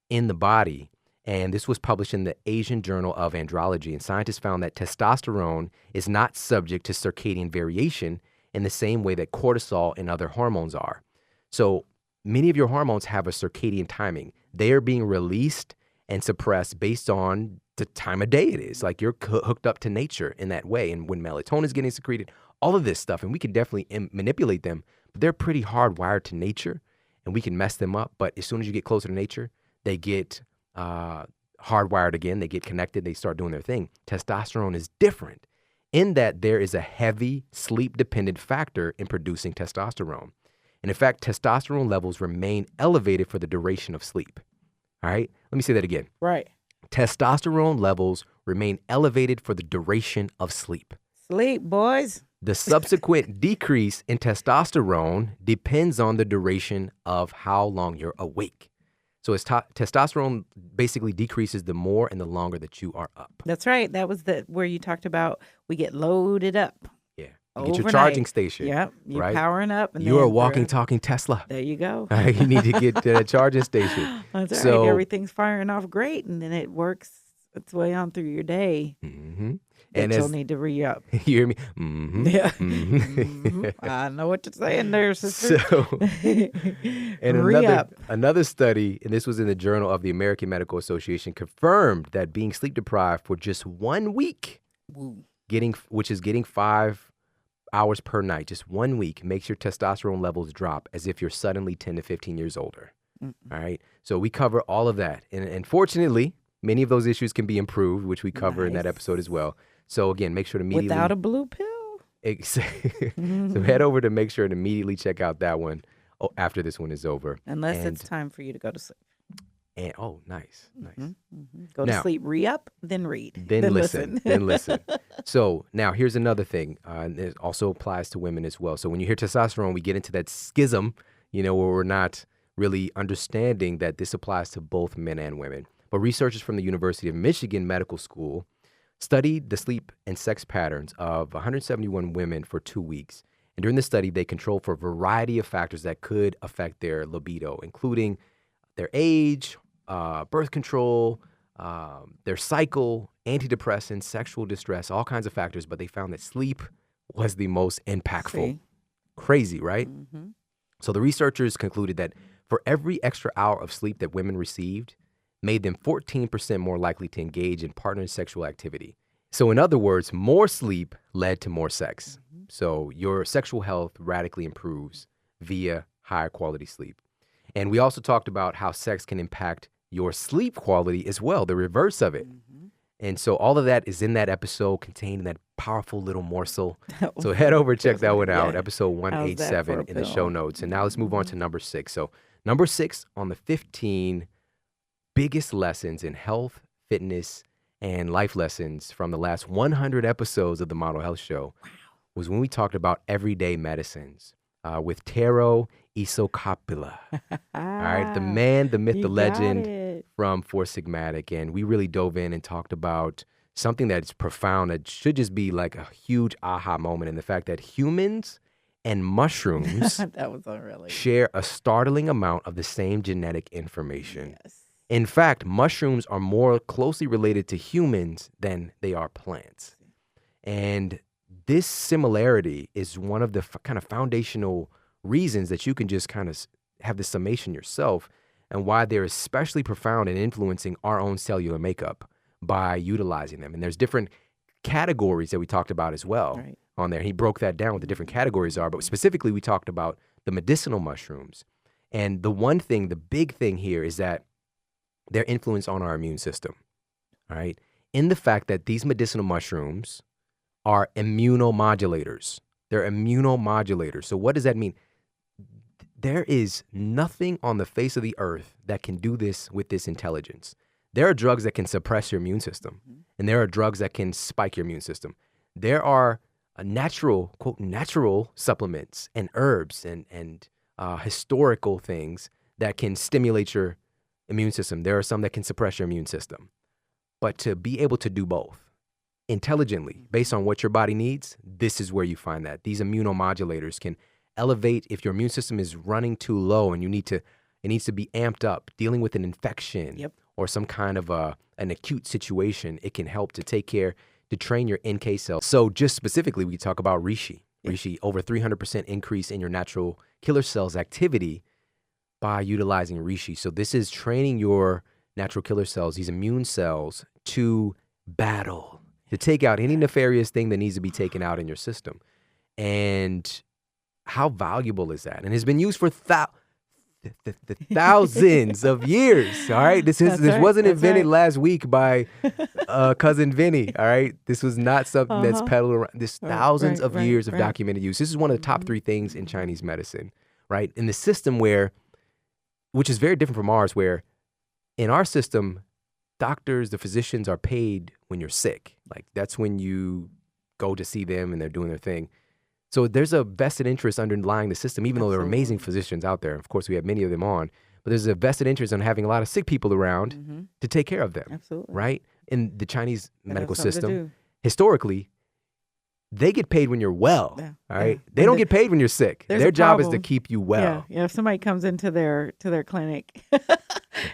in the body. And this was published in the Asian Journal of Andrology. And scientists found that testosterone is not subject to circadian variation in the same way that cortisol and other hormones are. So many of your hormones have a circadian timing. They are being released and suppressed based on the time of day it is. Like you're hooked up to nature in that way. And when melatonin is getting secreted, all of this stuff, and we can definitely manipulate them, but they're pretty hardwired to nature, and we can mess them up. But as soon as you get closer to nature, they get hardwired again. They get connected. They start doing their thing. Testosterone is different in that there is a heavy sleep-dependent factor in producing testosterone. And in fact, testosterone levels remain elevated for the duration of sleep. All right, let me say that again. Right. Testosterone levels remain elevated for the duration of sleep. Sleep, boys. The subsequent decrease in testosterone depends on the duration of how long you're awake. So it's testosterone basically decreases the more and the longer that you are up. That's right. That was where you talked about we get loaded up. Yeah. You get your Overnight. charging station. Yep. You're right? powering up. And You are a then walking, talking Tesla. There you go. You need to get to that charging station. That's So- right. Everything's firing off great, and then it works its way on through your day. Mm-hmm. That you'll need to re-up. You hear me? Mm-hmm. Yeah. Mm-hmm. I know what you're saying there, sister. So, and Re-up. another study, and this was in the Journal of the American Medical Association, confirmed that being sleep deprived for just 1 week, which is getting 5 hours per night, just 1 week, makes your testosterone levels drop as if you're suddenly 10 to 15 years older. All right. So we cover all of that. And fortunately, many of those issues can be improved, which we cover in that episode as well. So again, make sure to immediately. Without a blue pill? So head over to make sure to immediately check out that one after this one is over. Unless it's time for you to go to sleep. And nice. Go to sleep, re-up, then read. Then listen. Then listen. So now here's another thing. And it also applies to women as well. So when you hear testosterone, we get into that schism, where we're not really understanding that this applies to both men and women. But researchers from the University of Michigan Medical School studied the sleep and sex patterns of 171 women for 2 weeks. And during the study, they controlled for a variety of factors that could affect their libido, including their age, birth control, their cycle, antidepressants, sexual distress, all kinds of factors. But they found that sleep was the most impactful. Crazy, right? Mm-hmm. So the researchers concluded that for every extra hour of sleep that women received, made them 14% more likely to engage in partner sexual activity. So in other words, more sleep led to more sex. Mm-hmm. So your sexual health radically improves via higher quality sleep. And we also talked about how sex can impact your sleep quality as well, the reverse of it. Mm-hmm. And so all of that is in that episode contained in that powerful little morsel. So head over and check that one out, episode 187 in the show notes. And now let's move on to number 6. So number 6 on the 15 biggest lessons in health, fitness, and life lessons from the last 100 episodes of the Model Health Show was when we talked about everyday medicines with Tero Isokapila. All right, the man, the myth, the legend from Four Sigmatic. And we really dove in and talked about something that's profound that should just be like a huge aha moment in the fact that humans and mushrooms that was really share a startling amount of the same genetic information. Yes. In fact, mushrooms are more closely related to humans than they are plants. And this similarity is one of the kind of foundational reasons that you can just kind of have the summation yourself and why they're especially profound in influencing our own cellular makeup by utilizing them. And there's different categories that we talked about as well on there. He broke that down what the different categories are, but specifically we talked about the medicinal mushrooms. And the big thing here is that their influence on our immune system, all right? In the fact that these medicinal mushrooms are immunomodulators. They're immunomodulators. So what does that mean? There is nothing on the face of the earth that can do this with this intelligence. There are drugs that can suppress your immune system, and there are drugs that can spike your immune system. There are natural, quote, natural supplements and herbs and historical things that can stimulate your immune system. There are some that can suppress your immune system. But to be able to do both intelligently, based on what your body needs, this is where you find that. These immunomodulators can elevate if your immune system is running too low and it needs to be amped up, dealing with an infection or some kind of an acute situation. It can help to train your NK cells. So just specifically, we talk about reishi. Reishi, over 300% increase in your natural killer cells activity by utilizing reishi. So this is training your natural killer cells, these immune cells, to battle, to take out any nefarious thing that needs to be taken out in your system. And how valuable is that? And it's been used for thousands of years, all right? This wasn't invented last week by cousin Vinny, all right? This was not something that's peddled around. There's thousands of years of documented use. This is one of the top 3 things in Chinese medicine, right? In the system which is very different from ours, where in our system, doctors, the physicians are paid when you're sick. Like that's when you go to see them and they're doing their thing. So there's a vested interest underlying the system, even though there are amazing physicians out there. Of course, we have many of them on, but there's a vested interest in having a lot of sick people around to take care of them. Absolutely. Right? In the Chinese medical system, historically, they get paid when you're well. Yeah. All right. They don't get paid when you're sick. Their job is to keep you well. Yeah. If somebody comes into their clinic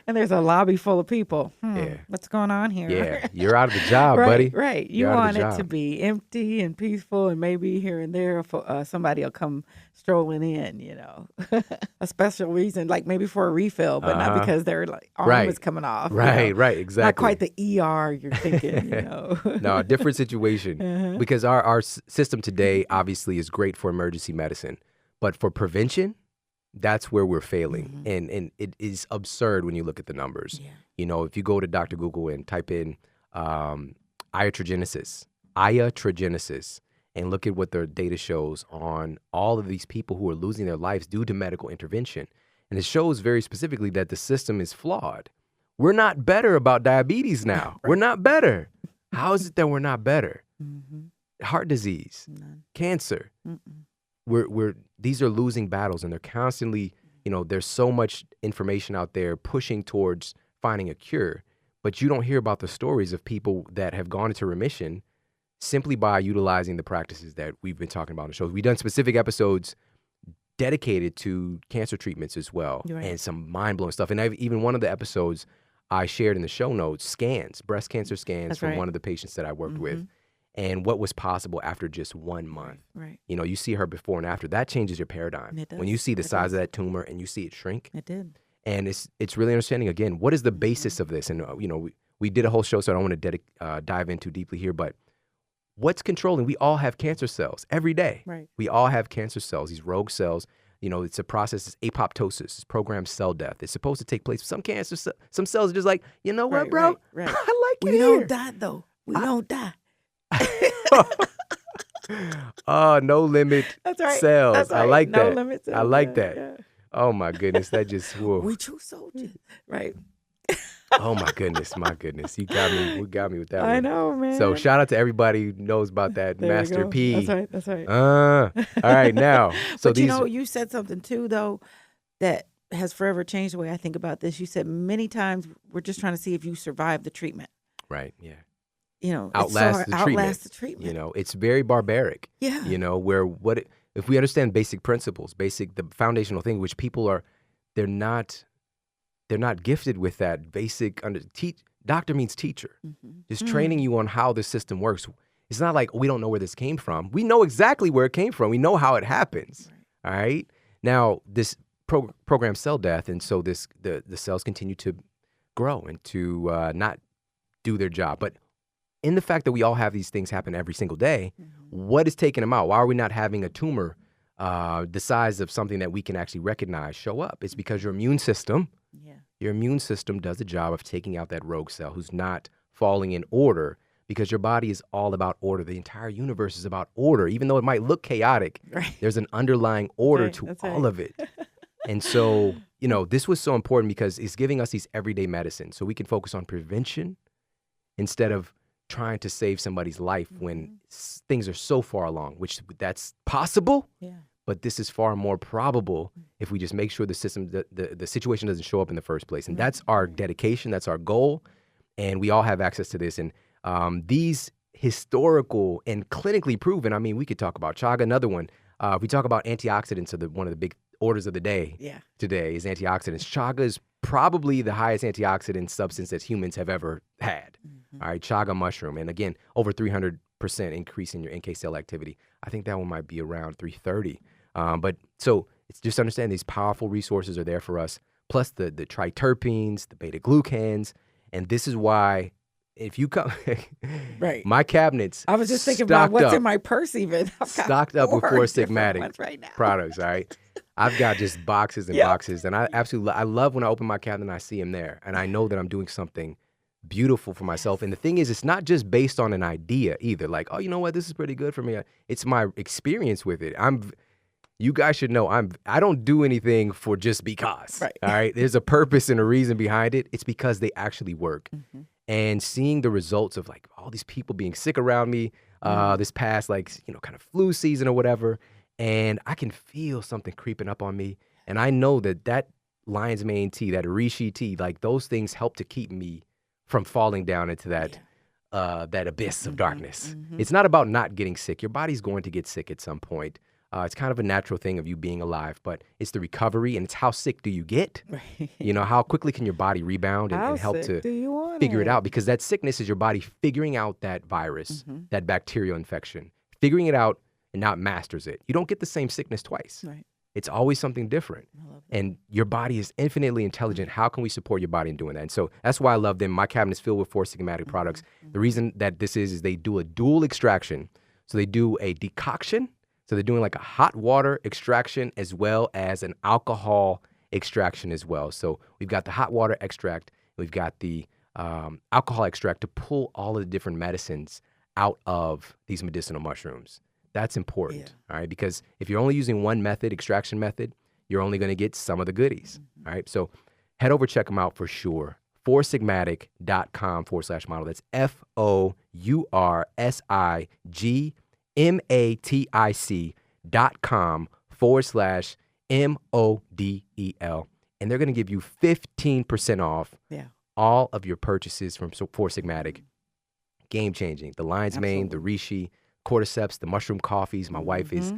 and there's a lobby full of people. Yeah. What's going on here? Yeah, you're out of the job, Right, buddy. right. You You're out of want the it to job. be empty and peaceful, and maybe here and there somebody will come strolling in, a special reason, like maybe for a refill, but not because their arm Right. is coming off. Right, right, Not exactly. quite the ER you're thinking, No, a different situation. Because our system today obviously is great for emergency medicine, but for prevention, that's where we're failing. And it is absurd when you look at the numbers. Yeah. If you go to Dr. Google and type in iatrogenesis, and look at what their data shows on all of these people who are losing their lives due to medical intervention. And it shows very specifically that the system is flawed. We're not better about diabetes now. We're not better. How is it that we're not better? Heart disease, cancer. These are losing battles, and they're constantly, there's so much information out there pushing towards finding a cure, but you don't hear about the stories of people that have gone into remission simply by utilizing the practices that we've been talking about on the show. We've done specific episodes dedicated to cancer treatments as well, and some mind-blowing stuff. And even one of the episodes I shared in the show notes, breast cancer scans from one of the patients that I worked with, and what was possible after just 1 month. Right. You see her before and after. That changes your paradigm. It does. When you see the size of that tumor and you see it shrink. It did. And it's really understanding, again, what is the basis of this? And, we did a whole show, so I don't want to dive in too deeply here, but what's controlling? We all have cancer cells every day. Right. We all have cancer cells, these rogue cells. It's a process, it's apoptosis, it's programmed cell death. It's supposed to take place. Some some cells are just like, you know what, bro? Right. I like it We here. don't die, though. We don't die. No limit That's right. cells. That's right. I like No that. limit cells. I like Yeah, that. yeah. Oh my goodness, that just whoa. We true soldiers. Right. Oh my goodness. You got me with that one. I know, man. So shout out to everybody who knows about that. There you Master go. P. That's right. All right, now. So But these you said something too, though, that has forever changed the way I think about this. You said many times we're just trying to see if you survive the treatment. right, yeah. Outlast the treatment. It's very barbaric. Yeah. Where if we understand basic principles, the foundational thing, which people they're not gifted with that basic doctor means teacher. Just training you on how the system works. It's not like we don't know where this came from. We know exactly where it came from. We know how it happens. Right. All right. Now this programmed cell death, and so the cells continue to grow and to not do their job. But in the fact that we all have these things happen every single day, what is taking them out? Why are we not having a tumor the size of something that we can actually recognize show up? It's because your immune system does the job of taking out that rogue cell who's not falling in order, because your body is all about order. The entire universe is about order. Even though it might look chaotic, there's an underlying order to all of it. And so, this was so important because it's giving us these everyday medicines so we can focus on prevention instead of trying to save somebody's life when things are so far along, which that's possible. Yeah. But this is far more probable if we just make sure the system, the situation doesn't show up in the first place. And that's our dedication. That's our goal. And we all have access to this. And these historical and clinically proven, I mean, we could talk about chaga, another one. If we talk about antioxidants, one of the big orders of the day today is antioxidants. Chaga is probably the highest antioxidant substance that humans have ever had. All right, chaga mushroom. And again, over 300% increase in your NK cell activity. I think that one might be around 330. But so it's just understand these powerful resources are there for us, plus the triterpenes, the beta glucans. And this is why if you come, my cabinets, I was just thinking about what's in my purse even. Stocked up with four Sigmatic right now. products, all right? I've got just boxes and boxes. And I love when I open my cabinet and I see them there. And I know that I'm doing something beautiful for myself. And the thing is, it's not just based on an idea either. Like, oh, you know what? This is pretty good for me. It's my experience with it. You guys should know I don't do anything for just because. Right. All right. There's a purpose and a reason behind it. It's because they actually work. And seeing the results of like all these people being sick around me this past kind of flu season or whatever. And I can feel something creeping up on me. And I know that lion's mane tea, that reishi tea, like those things help to keep me from falling down into that abyss of darkness. It's not about not getting sick. Your body's going to get sick at some point. It's kind of a natural thing of you being alive, but it's the recovery and it's how sick do you get? Right. How quickly can your body rebound and, How and help sick to do you want figure it it? out? Because that sickness is your body figuring out that virus, Mm-hmm. that bacterial infection, figuring it out and not masters it. You don't get the same sickness twice. Right. It's always something different. I love that. And your body is infinitely intelligent. How can we support your body in doing that? And so that's why I love them. My cabinet is filled with Four Sigmatic products. The reason that this is they do a dual extraction. So they do a decoction. So they're doing like a hot water extraction as well as an alcohol extraction as well. So we've got the hot water extract. We've got the alcohol extract to pull all of the different medicines out of these medicinal mushrooms. That's important, all right? Because if you're only using one method, extraction method, you're only going to get some of the goodies, all right? So head over, check them out for sure. foursigmatic.com/model. That's FOURSIGMATIC.com/MODEL. And they're going to give you 15% off all of your purchases from Four Sigmatic. Game changing. The lion's mane, the reishi, cordyceps, the mushroom coffees. My wife is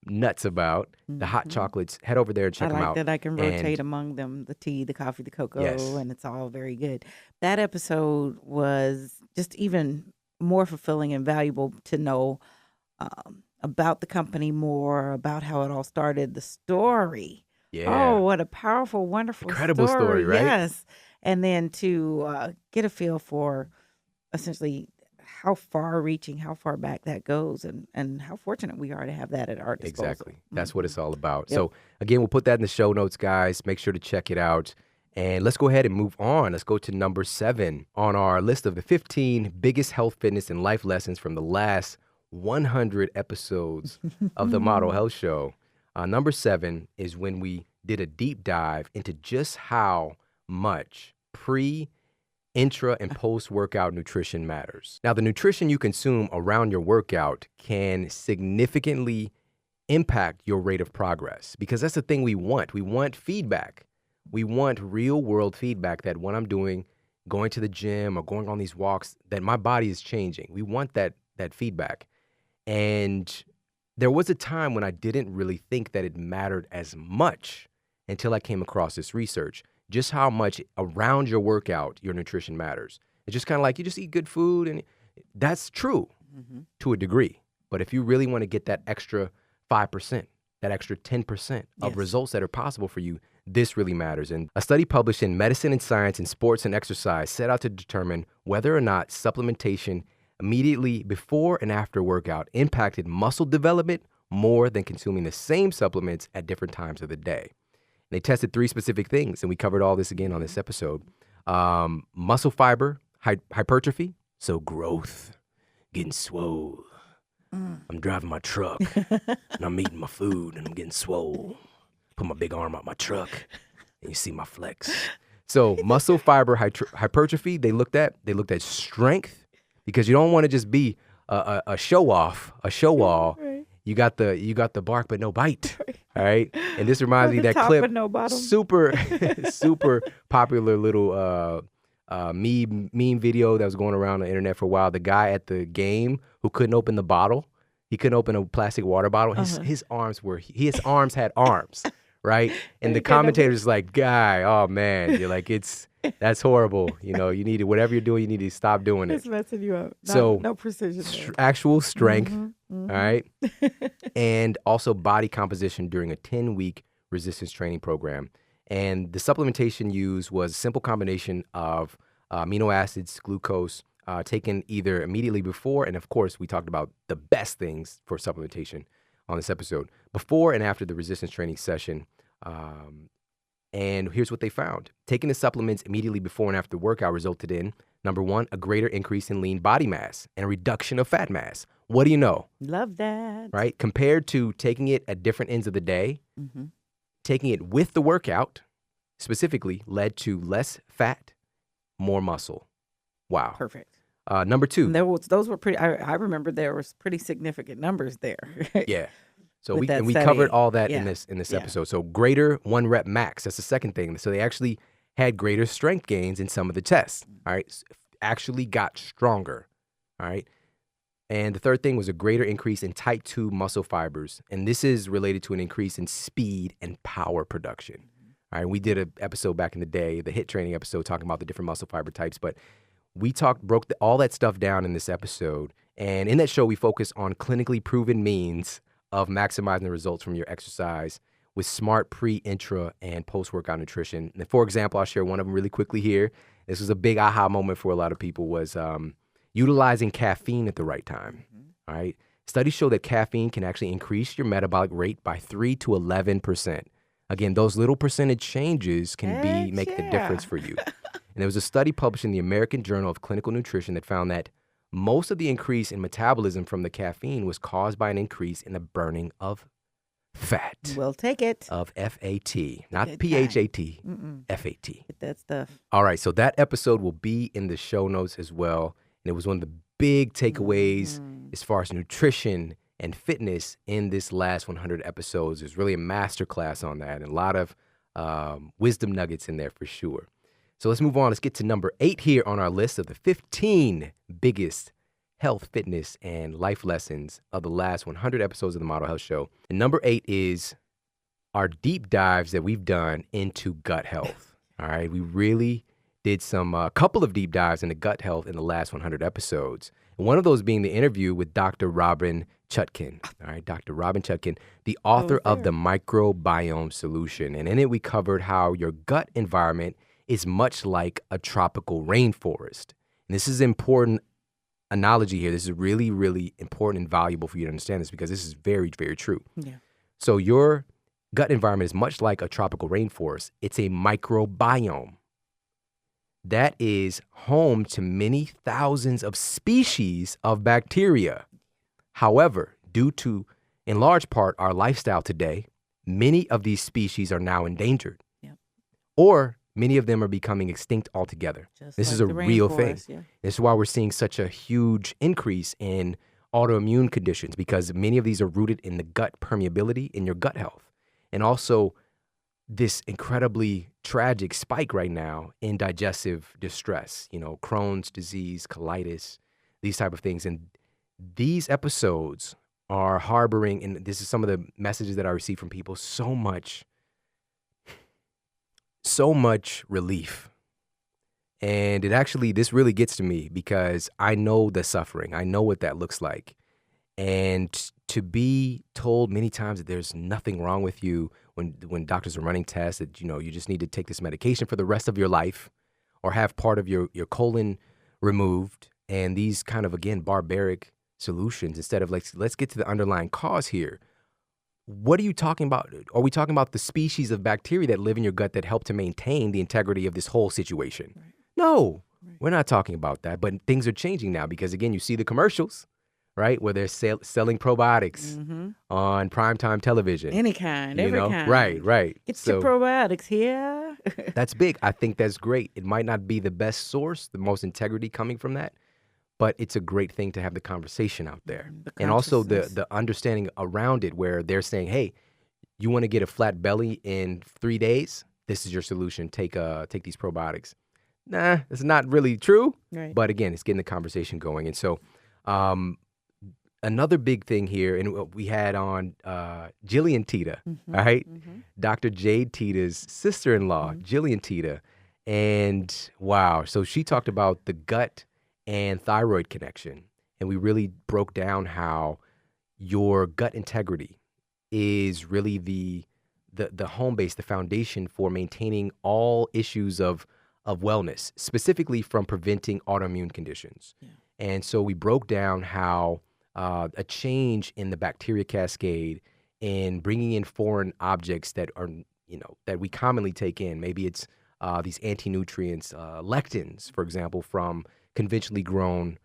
nuts about the hot chocolates. Head over there and check them out. I like that I can rotate among them, the tea, the coffee, the cocoa, and it's all very good. That episode was just even more fulfilling and valuable to know about the company more, about how it all started, the story. Yeah. Oh, what a powerful, wonderful incredible story, right? Yes. And then to get a feel for essentially how far-reaching, how far back that goes, and how fortunate we are to have that at our disposal. Exactly. That's what it's all about. Yep. So, again, we'll put that in the show notes, guys. Make sure to check it out. And let's go ahead and move on. Let's go to number 7 on our list of the 15 biggest health, fitness, and life lessons from the last 100 episodes of the Model Health Show. Number 7 is when we did a deep dive into just how much intra, and post-workout nutrition matters. Now, the nutrition you consume around your workout can significantly impact your rate of progress because that's the thing we want. We want feedback. We want real-world feedback that when I'm going to the gym or going on these walks, that my body is changing. We want that feedback. And there was a time when I didn't really think that it mattered as much until I came across this research. Just how much around your workout your nutrition matters. It's just kind of like you just eat good food, and that's true to a degree. But if you really want to get that extra 5%, that extra 10% of results that are possible for you, this really matters. And a study published in Medicine and Science in Sports and Exercise set out to determine whether or not supplementation immediately before and after workout impacted muscle development more than consuming the same supplements at different times of the day. They tested 3 specific things, and we covered all this again on this episode. Muscle fiber, hypertrophy, so growth, getting swole. I'm driving my truck, and I'm eating my food, and I'm getting swole. Put my big arm out my truck, and you see my flex. So muscle fiber, hypertrophy, they looked at strength, because you don't want to just be a show-off, a show-all. Right. You got the bark but no bite, all right? And this reminds me of that top clip, but no bottom. super popular little meme video that was going around the internet for a while. The guy at the game who couldn't open the bottle, he couldn't open a plastic water bottle. His arms had arms, right? And the commentator's like, guy, oh man, you're like, that's horrible. You need to, whatever you're doing, you need to stop doing it. It's messing you up. No precision. Actual strength, all right? And also body composition during a 10-week resistance training program. And the supplementation used was a simple combination of amino acids, glucose, taken either immediately before, and of course, we talked about the best things for supplementation on this episode, before and after the resistance training session. And here's what they found. Taking the supplements immediately before and after the workout resulted in, number 1, a greater increase in lean body mass and a reduction of fat mass. What do you know? Love that. Right? Compared to taking it at different ends of the day, taking it with the workout specifically led to less fat, more muscle. Wow. Perfect. Number 2. And those were pretty, I remember there was pretty significant numbers there. Yeah. So we covered all that in this episode. So greater 1 rep max. That's the second thing. So they actually had greater strength gains in some of the tests. All right. Actually got stronger. All right. And the third thing was a greater increase in type 2 muscle fibers. And this is related to an increase in speed and power production. All right, we did an episode back in the day, the HIIT training episode, talking about the different muscle fiber types. But we broke all that stuff down in this episode. And in that show, we focus on clinically proven means of maximizing the results from your exercise with smart pre, intra, and post-workout nutrition. And for example, I'll share one of them really quickly here. This was a big aha moment for a lot of people, was utilizing caffeine at the right time. All right. Studies show that caffeine can actually increase your metabolic rate by 3 to 11%. Again, those little percentage changes can make the difference for you. And there was a study published in the American Journal of Clinical Nutrition that found that most of the increase in metabolism from the caffeine was caused by an increase in the burning of fat. We'll take it. Of F-A-T, not P-H-A-T, F-A-T. Get that stuff. All right, so that episode will be in the show notes as well. And it was one of the big takeaways as far as nutrition and fitness in this last 100 episodes. There's really a masterclass on that and a lot of wisdom nuggets in there for sure. So let's move on. Let's get to number 8 here on our list of the 15 biggest health, fitness, and life lessons of the last 100 episodes of the Model Health Show. And number 8 is our deep dives that we've done into gut health. All right, we really did a couple of deep dives into gut health in the last 100 episodes. And one of those being the interview with Dr. Robin Chutkin. All right, Dr. Robin Chutkin, the author of The Microbiome Solution. And in it, we covered how your gut environment is much like a tropical rainforest. And this is an important analogy here. This is really, really important and valuable for you to understand this, because this is very, very true. Yeah. So your gut environment is much like a tropical rainforest. It's a microbiome that is home to many thousands of species of bacteria. However, due to, in large part, our lifestyle today, many of these species are now endangered. Yep. Or many of them are becoming extinct altogether. This is a real thing. Yeah. This is why we're seeing such a huge increase in autoimmune conditions, because many of these are rooted in the gut permeability, in your gut health. And also this incredibly tragic spike right now in digestive distress, Crohn's disease, colitis, these type of things. And these episodes are harboring, and this is some of the messages that I receive from people, so much relief. And this really gets to me, because I know the suffering. I know what that looks like. And to be told many times that there's nothing wrong with you when doctors are running tests, that, you just need to take this medication for the rest of your life, or have part of your colon removed, and these kind of, again, barbaric solutions, instead of let's get to the underlying cause here. What are you talking about? Are we talking about the species of bacteria that live in your gut that help to maintain the integrity of this whole situation? Right. No, we're not talking about that. But things are changing now, because, again, you see the commercials, right, where they're selling probiotics on primetime television. Any kind, every kind. Right. Get your probiotics here. That's big. I think that's great. It might not be the best source, the most integrity coming from that, but it's a great thing to have the conversation out there. And also the understanding around it, where they're saying, hey, you want to get a flat belly in 3 days? This is your solution. Take these probiotics. Nah, it's not really true. Right. But again, it's getting the conversation going. And so another big thing here, and we had on Jillian Tita, all right? Dr. Jade Tita's sister-in-law, Jillian Tita. And wow, so she talked about the gut and thyroid connection. And we really broke down how your gut integrity is really the home base, the foundation for maintaining all issues of wellness, specifically from preventing autoimmune conditions. Yeah. And so we broke down how a change in the bacteria cascade, in bringing in foreign objects that are, that we commonly take in. Maybe it's these anti-nutrients, lectins, for example, from conventionally grown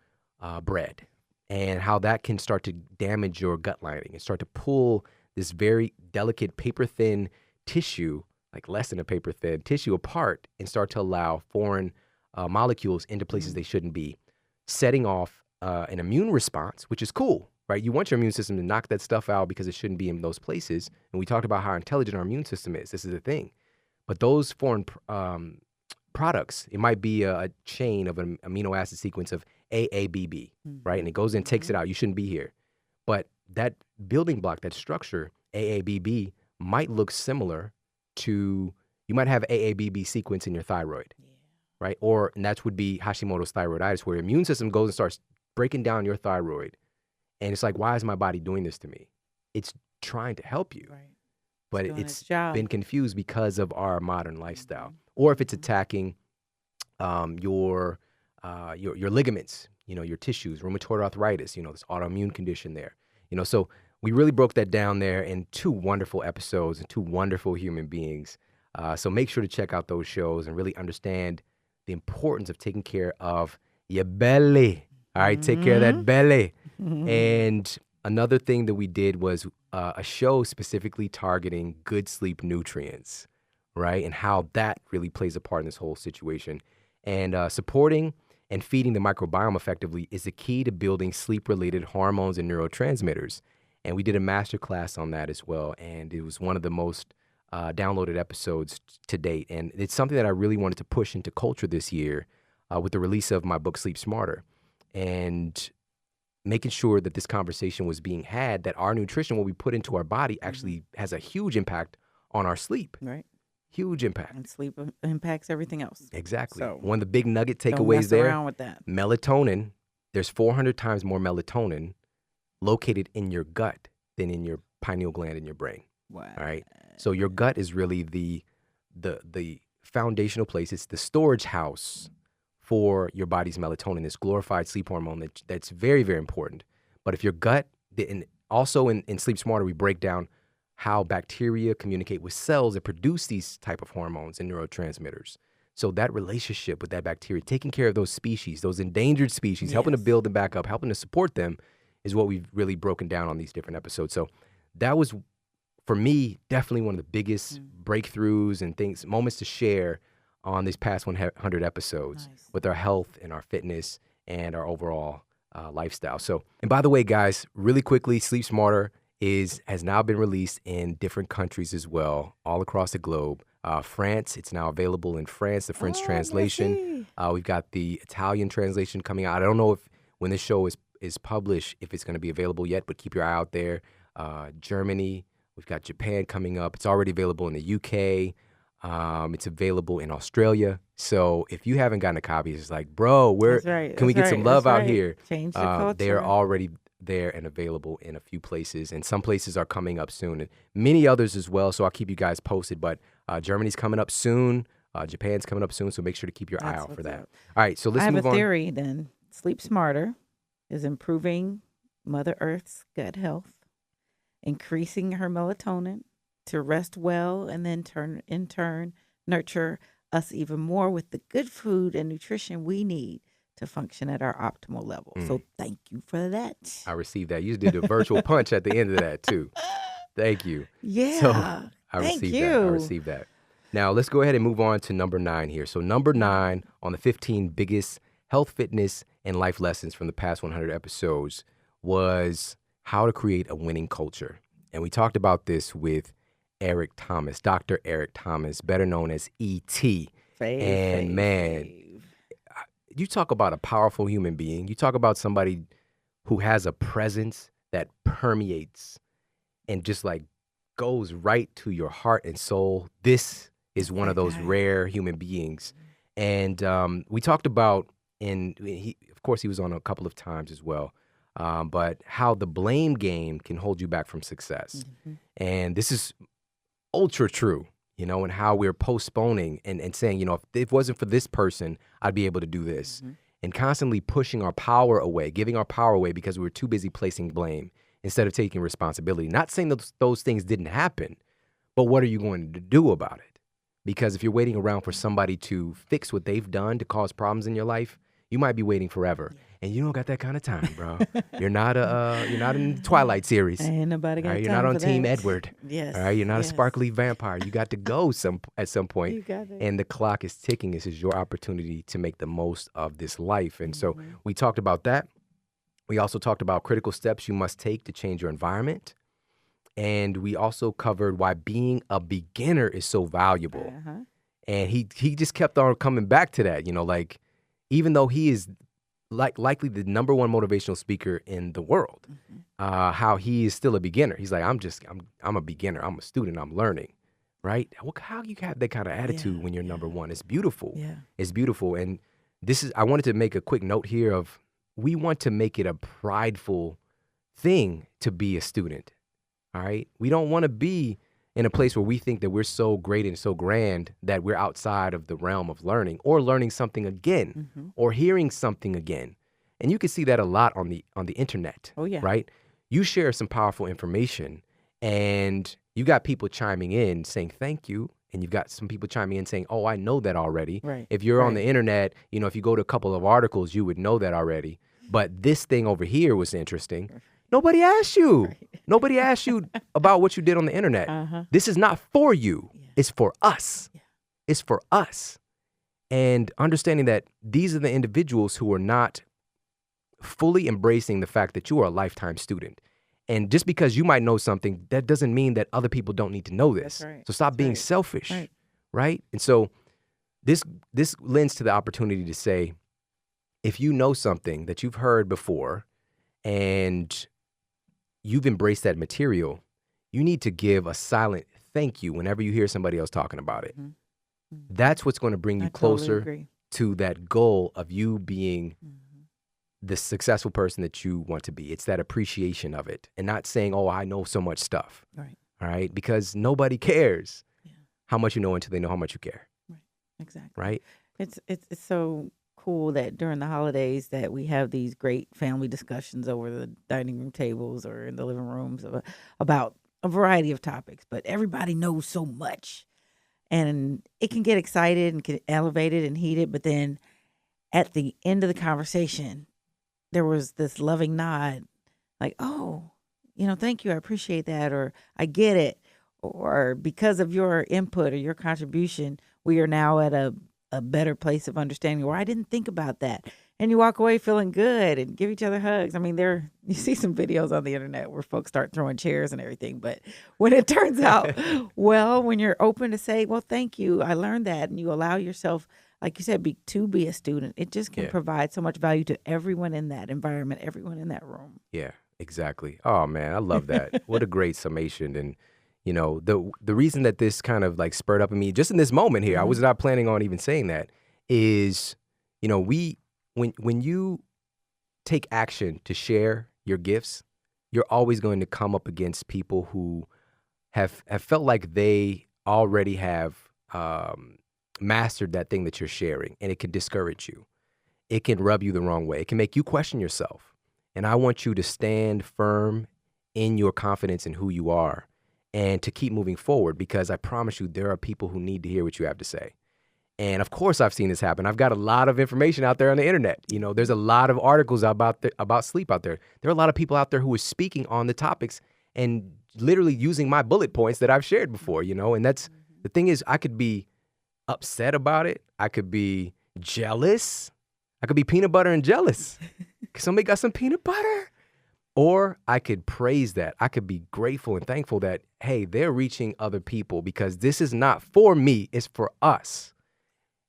bread, and how that can start to damage your gut lining and start to pull this very delicate paper-thin tissue, like less than a paper-thin tissue, apart, and start to allow foreign molecules into places they shouldn't be, setting off an immune response, which is cool, right? You want your immune system to knock that stuff out because it shouldn't be in those places. And we talked about how intelligent our immune system is. This is the thing. But those foreign products. It might be a chain of an amino acid sequence of AABB, right? And it goes in, takes it out. You shouldn't be here. But that building block, that structure, AABB, might look similar to, you might have AABB sequence in your thyroid, right? And that would be Hashimoto's thyroiditis, where your immune system goes and starts breaking down your thyroid. And it's like, why is my body doing this to me? It's trying to help you. Right. But it's been confused because of our modern lifestyle. Or if it's attacking your ligaments, your tissues, rheumatoid arthritis, this autoimmune condition there. So we really broke that down there in 2 wonderful episodes and 2 wonderful human beings. So make sure to check out those shows and really understand the importance of taking care of your belly. All right, take care of that belly. And another thing that we did was a show specifically targeting good sleep nutrients, right? And how that really plays a part in this whole situation. And supporting and feeding the microbiome effectively is the key to building sleep-related hormones and neurotransmitters. And we did a masterclass on that as well. And it was one of the most downloaded episodes to date. And it's something that I really wanted to push into culture this year with the release of my book, Sleep Smarter. And making sure that this conversation was being had, that our nutrition, what we put into our body, actually has a huge impact on our sleep. Right. Huge impact. And sleep impacts everything else. Exactly. So one of the big nugget takeaways don't mess there, around with that. Melatonin, there's 400 times more melatonin located in your gut than in your pineal gland in your brain. Wow. All right. So your gut is really the foundational place. It's the storage house for your body's melatonin, this glorified sleep hormone that's very, very important. But if your gut, and also in Sleep Smarter, we break down how bacteria communicate with cells that produce these type of hormones and neurotransmitters. So that relationship with that bacteria, taking care of those species, those endangered species, helping to build them back up, helping to support them, is what we've really broken down on these different episodes. So that was, for me, definitely one of the biggest breakthroughs and moments to share on these past 100 episodes with our health and our fitness and our overall lifestyle. So, and by the way, guys, really quickly, Sleep Smarter has now been released in different countries as well, all across the globe. France, it's now available in France, the French translation. We've got the Italian translation coming out. I don't know if when this show is published, if it's going to be available yet, but keep your eye out there. Germany, we've got Japan coming up. It's already available in the UK. It's available in Australia. So if you haven't gotten a copy, it's like, bro, can we get some love out here? Change the culture. They are already there and available in a few places, and some places are coming up soon, and many others as well. So I'll keep you guys posted. But Germany's coming up soon. Japan's coming up soon. So make sure to keep your eye out for that. All right. So let's move on. I have a theory then. Sleep Smarter is improving Mother Earth's gut health, increasing her melatonin to rest well, and then in turn nurture us even more with the good food and nutrition we need to function at our optimal level. So thank you for that. I received that. You did a virtual punch at the end of that too. Thank you. Yeah. So I received that. Now let's go ahead and move on to number 9 here. So number 9 on the 15 biggest health, fitness, and life lessons from the past 100 episodes was how to create a winning culture. And we talked about this with Eric Thomas, Dr. Eric Thomas, better known as E.T. Man, you talk about a powerful human being. You talk about somebody who has a presence that permeates and just like goes right to your heart and soul. This is one of those rare human beings. And we talked about, of course, he was on a couple of times as well, but how the blame game can hold you back from success. And this is ultra true, and how we're postponing and saying, if it wasn't for this person, I'd be able to do this. And constantly pushing our power away, giving our power away because we were too busy placing blame instead of taking responsibility. Not saying those things didn't happen, but what are you going to do about it? Because if you're waiting around for somebody to fix what they've done to cause problems in your life, you might be waiting forever. And you don't got that kind of time, bro. You're not in the Twilight series. Ain't nobody got time. You're not on for Team that. Edward. Yes. All right. You're not a sparkly vampire. You got to go at some point. You got it. And the clock is ticking. This is your opportunity to make the most of this life. And so we talked about that. We also talked about critical steps you must take to change your environment. And we also covered why being a beginner is so valuable. And he just kept on coming back to that, like even though he is likely the number one motivational speaker in the world, how he is still a beginner. He's like, I'm a beginner. I'm a student. I'm learning, right? How you have that kind of attitude when you're number one? It's beautiful. Yeah. It's beautiful. And I wanted to make a quick note here of, we want to make it a prideful thing to be a student, all right? We don't want to be in a place where we think that we're so great and so grand that we're outside of the realm of learning or learning something again or hearing something again. And you can see that a lot on the internet. Oh, yeah. Right? You share some powerful information and you got people chiming in saying thank you. And you've got some people chiming in saying, oh, I know that already. Right. If you're on the internet, if you go to a couple of articles, you would know that already. But this thing over here was interesting. Nobody asked you. Right. Nobody asked you about what you did on the internet. This is not for you. Yeah. It's for us. Yeah. It's for us. And understanding that these are the individuals who are not fully embracing the fact that you are a lifetime student. And just because you might know something, that doesn't mean that other people don't need to know this. That's right. So stop being selfish, right? And so this lends to the opportunity to say, if you know something that you've heard before and you've embraced that material, you need to give a silent thank you whenever you hear somebody else talking about it. That's what's going to bring you closer to that goal of you being the successful person that you want to be. It's that appreciation of it and not saying, oh, I know so much stuff. Right. All right. Because nobody cares how much you know until they know how much you care. Right. Exactly. Right. It's so cool that during the holidays that we have these great family discussions over the dining room tables or in the living rooms about a variety of topics, but everybody knows so much and it can get excited and get elevated and heated. But then at the end of the conversation, there was this loving nod like, oh, thank you. I appreciate that. Or I get it. Or because of your input or your contribution, we are now at a better place of understanding, or I didn't think about that. And you walk away feeling good and give each other hugs. I mean, you see some videos on the internet where folks start throwing chairs and everything. But when it turns out, when you're open to say, well, thank you, I learned that, and you allow yourself, like you said, to be a student, it just can provide so much value to everyone in that environment, everyone in that room. Yeah, exactly. Oh, man, I love that. What a great summation. And the reason that this kind of like spurred up in me just in this moment here, I was not planning on even saying that, is, when you take action to share your gifts, you're always going to come up against people who have felt like they already have mastered that thing that you're sharing, and it can discourage you. It can rub you the wrong way. It can make you question yourself. And I want you to stand firm in your confidence in who you are and to keep moving forward, because I promise you there are people who need to hear what you have to say. And of course I've seen this happen. I've got a lot of information out there on the internet. There's a lot of articles about sleep out there. There are a lot of people out there who are speaking on the topics and literally using my bullet points that I've shared before, and that's the thing is, I could be upset about it. I could be jealous. I could be peanut butter and jealous because somebody got some peanut butter. Or I could praise that. I could be grateful and thankful that, hey, they're reaching other people because this is not for me, it's for us.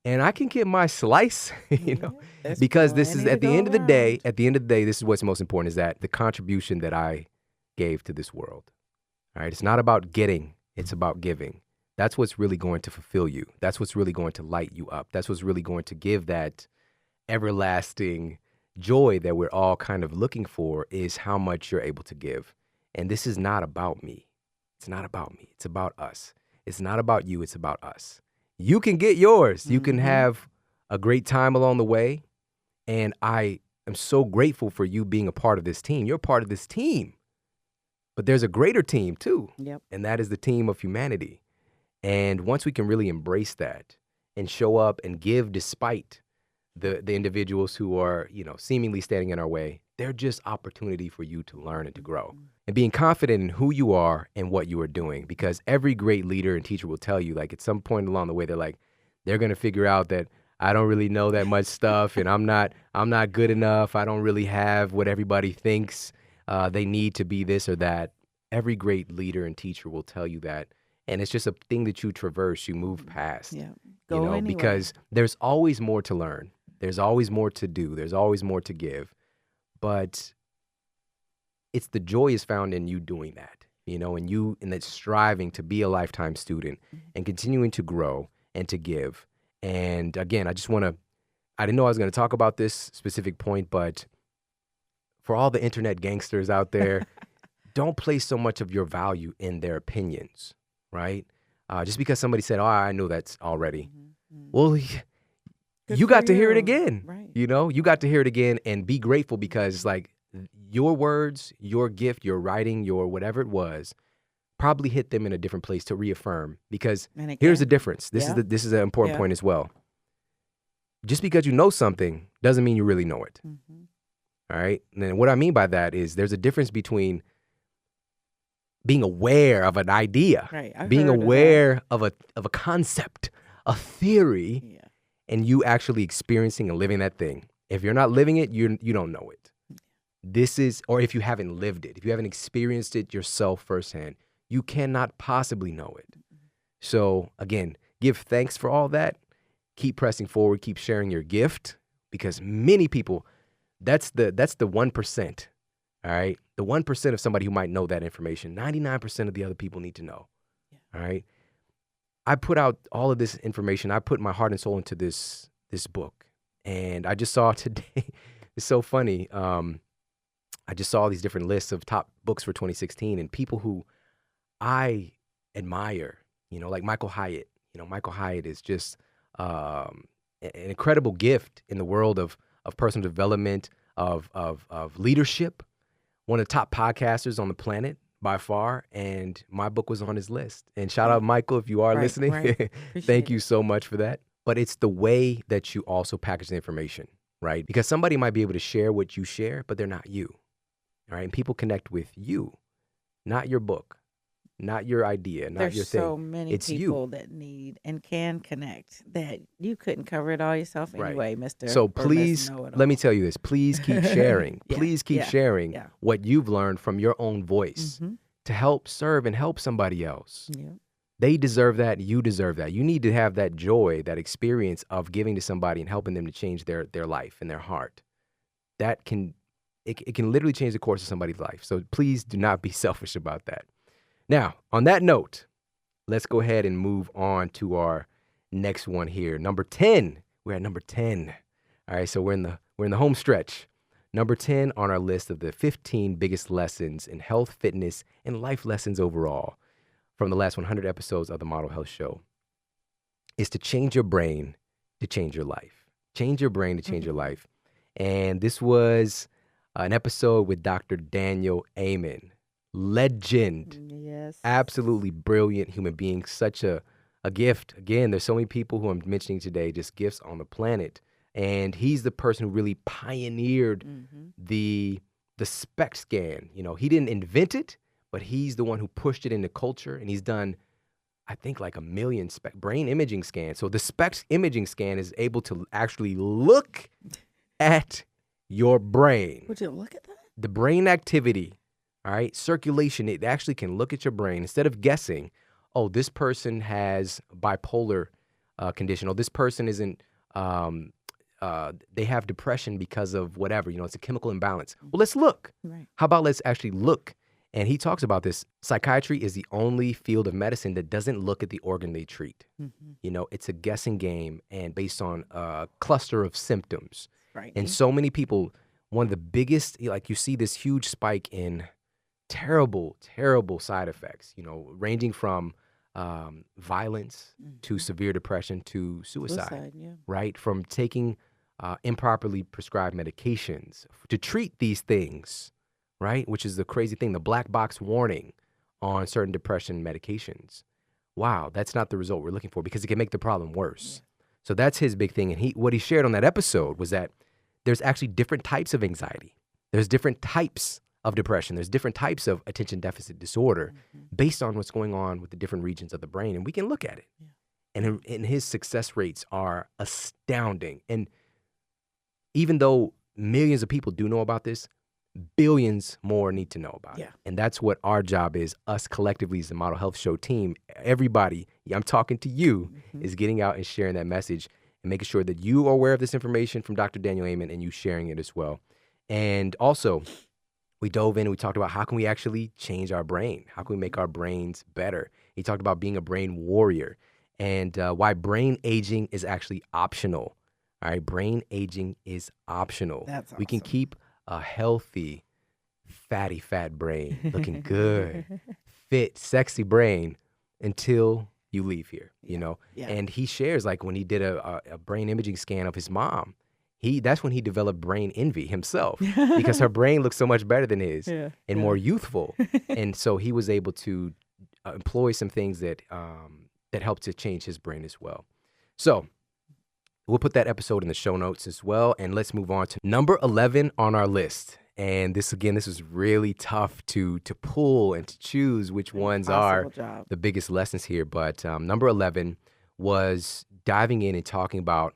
And I can get my slice, because this is at the end of the day, this is what's most important, is that the contribution that I gave to this world. All right. It's not about getting, it's about giving. That's what's really going to fulfill you. That's what's really going to light you up. That's what's really going to give that everlasting joy that we're all kind of looking for, is how much you're able to give. And this is not about me. It's not about me. It's about us. It's not about you. It's about us. You can get yours. You can have a great time along the way. And I am so grateful for you being a part of this team. You're a part of this team. But there's a greater team too. Yep. And that is the team of humanity. And once we can really embrace that and show up and give despite the individuals who are, seemingly standing in our way, they're just opportunity for you to learn and to grow. And being confident in who you are and what you are doing, because every great leader and teacher will tell you, like, at some point along the way, they're going to figure out that I don't really know that much stuff, and I'm not good enough. I don't really have what everybody thinks they need to be this or that. Every great leader and teacher will tell you that. And it's just a thing that you traverse, you move past. Yeah. Go anyway. Because there's always more to learn. There's always more to do. There's always more to give. But it's the joy is found in you doing that, and you in that striving to be a lifetime student and continuing to grow and to give. And again, I didn't know I was going to talk about this specific point, but for all the internet gangsters out there, don't place so much of your value in their opinions, right? Just because somebody said, "Oh, I know that's already." Well, you got to hear it again. Right. You got to hear it again and be grateful because your words, your gift, your writing, your whatever it was, probably hit them in a different place to reaffirm. Because here's the difference. This is an important point as well. Just because you know something doesn't mean you really know it. All right? And then what I mean by that is there's a difference between being aware of an idea, being aware of a concept, a theory, and you actually experiencing and living that thing. If you're not living it, you don't know it. Or if you haven't lived it, if you haven't experienced it yourself firsthand, you cannot possibly know it. So again, give thanks for all that. Keep pressing forward, keep sharing your gift, because many people, that's the 1%. All right. The 1% of somebody who might know that information, 99% of the other people need to know. All right. I put out all of this information. I put my heart and soul into this book. And I just saw today, it's so funny. I just saw these different lists of top books for 2016 and people who I admire, like Michael Hyatt. Michael Hyatt is just an incredible gift in the world of personal development, of leadership, one of the top podcasters on the planet by far. And my book was on his list. And shout out, Michael, if you are listening. Right. Thank you so much for that. But it's the way that you also package the information, right? Because somebody might be able to share what you share, but they're not you. All right. And people connect with you, not your book, not your idea, not your thing. There's so many people that need and can connect that you couldn't cover it all yourself anyway, Mr. So please, let me tell you this. Please keep sharing. Please keep sharing what you've learned from your own voice to help serve and help somebody else. They deserve that. You deserve that. You need to have that joy, that experience of giving to somebody and helping them to change their life and their heart. That can literally change the course of somebody's life. So please do not be selfish about that. Now, on that note, let's go ahead and move on to our next one here. Number 10. We're at number 10. All right, so we're in the home stretch. Number 10 on our list of the 15 biggest lessons in health, fitness, and life lessons overall from the last 100 episodes of the Model Health Show is to change your brain to change your life. Change your brain to change your life. And this was an episode with Dr. Daniel Amen. Legend. Yes. Absolutely brilliant human being. Such a gift. Again, there's so many people who I'm mentioning today, just gifts on the planet. And he's the person who really pioneered the SPECT scan. He didn't invent it, but he's the one who pushed it into culture. And he's done, I think, like 1 million brain imaging scans. So the SPECT imaging scan is able to actually look at your brain. Would you look at that? The brain activity. All right, circulation, it actually can look at your brain instead of guessing, oh, this person has bipolar condition, or this person isn't, they have depression because of whatever, it's a chemical imbalance. Well, let's look. Right. How about let's actually look? And he talks about this. Psychiatry is the only field of medicine that doesn't look at the organ they treat. It's a guessing game and based on a cluster of symptoms. Right. And so many people, one of the biggest, you see this huge spike in terrible, terrible side effects, ranging from violence to severe depression to suicide, right? From taking improperly prescribed medications to treat these things, right? Which is the crazy thing, the black box warning on certain depression medications. Wow, that's not the result we're looking for because it can make the problem worse. So that's his big thing. And what he shared on that episode was that there's actually different types of anxiety. There's different types of depression. There's different types of attention deficit disorder based on what's going on with the different regions of the brain. And we can look at it. And his success rates are astounding. And even though millions of people do know about this, billions more need to know about it. Yeah. And that's what our job is, us collectively as the Model Health Show team. Everybody, I'm talking to you, is getting out and sharing that message and making sure that you are aware of this information from Dr. Daniel Amen and you sharing it as well. And also, we dove in and we talked about how can we actually change our brain? How can we make our brains better? He talked about being a brain warrior and why brain aging is actually optional. All right, brain aging is optional. That's We can awesome. keep a healthy, fat brain, looking good, fit, sexy brain until you leave here, you know? Yeah. And he shares, like, when he did a brain imaging scan of his mom, that's when he developed brain envy himself because her brain looks so much better than his and more youthful. And so he was able to employ some things that helped to change his brain as well. So we'll put that episode in the show notes as well. And let's move on to number 11 on our list. And this was really tough to pull and to choose which ones are the biggest lessons here. But number 11 was diving in and talking about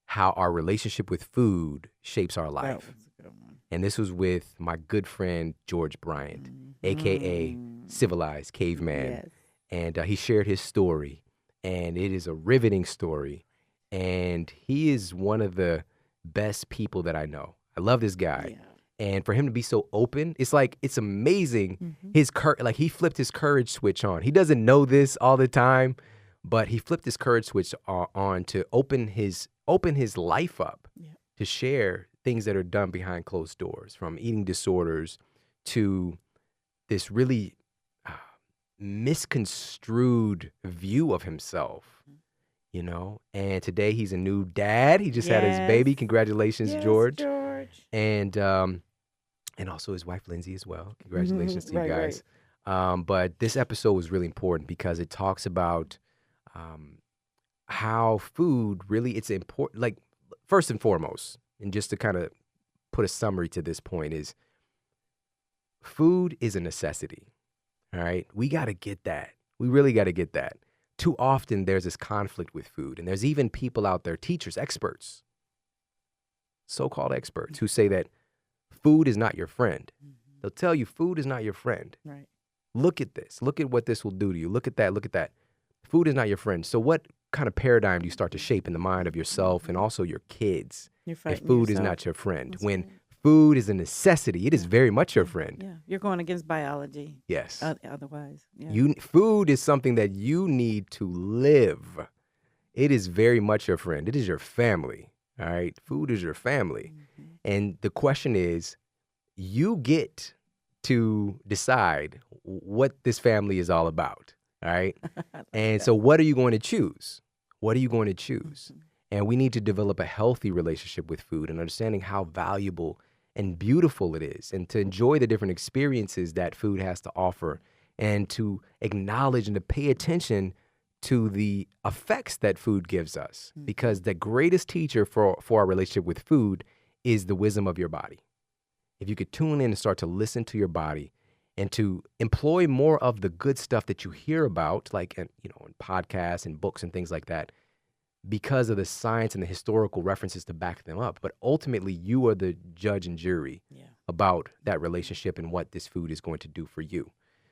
how our relationship with food shapes our life. That was a good one. And this was with my good friend, George Bryant, a.k.a. Civilized Caveman. Yes. And he shared his story. And it is a riveting story. And he is one of the best people that I know. I love this guy. Yeah. And for him to be so open, it's amazing. His he flipped his courage switch on. He doesn't know this all the time, but he flipped his courage switch on to open his life up to share things that are done behind closed doors, from eating disorders to this really misconstrued view of himself. You know, and today he's a new dad. He just had his baby. Congratulations, George. And also his wife, Lindsay, as well. Congratulations to you guys. Right. But this episode was really important because it talks about how food really, it's important. Like, first and foremost, and just to kind of put a summary to this point, is food is a necessity. All right. We got to get that. We really got to get that. Too often there's this conflict with food. And there's even people out there, teachers, experts, so-called experts, who say that food is not your friend. They'll tell you food is not your friend. Right. Look at this. Look at what this will do to you. Look at that. Look at that. Food is not your friend. So what kind of paradigm do you start to shape in the mind of yourself and also your kids if food is not your friend? That's when right. food is a necessity, it is very much your friend. Yeah, you're going against biology. Yes. Otherwise, yeah. Food is something that you need to live. It is very much your friend. It is your family. All right. Food is your family. And the question is, you get to decide what this family is all about. All right. And so what are you going to choose? What are you going to choose? And we need to develop a healthy relationship with food and understanding how valuable and beautiful it is, and to enjoy the different experiences that food has to offer, and to acknowledge and to pay attention to the effects that food gives us. Because the greatest teacher for our relationship with food is the wisdom of your body. If you could tune in and start to listen to your body and to employ more of the good stuff that you hear about, like in podcasts and books and things like that, because of the science and the historical references to back them up. But ultimately, you are the judge and jury about that relationship and what this food is going to do for you.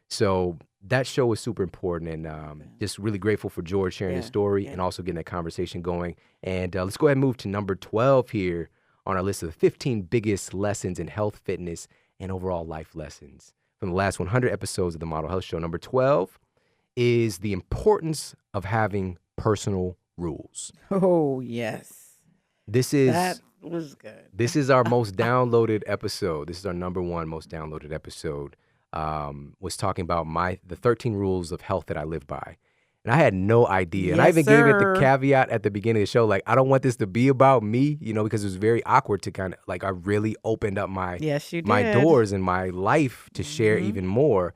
So that show was super important, and just really grateful for George sharing his story and also getting that conversation going. And let's go ahead and move to number 12 here on our list of the 15 biggest lessons in health, fitness, and overall life lessons from the last 100 episodes of the Model Health Show. Number 12 is the importance of having personal rules. Oh, yes. That was good. This is our most downloaded episode. This is our number one most downloaded episode. Was talking about the 13 rules of health that I live by. And I had no idea. And I even gave it the caveat at the beginning of the show, like, I don't want this to be about me, because it was very awkward to kind of, like, I really opened up my doors and my life to share even more.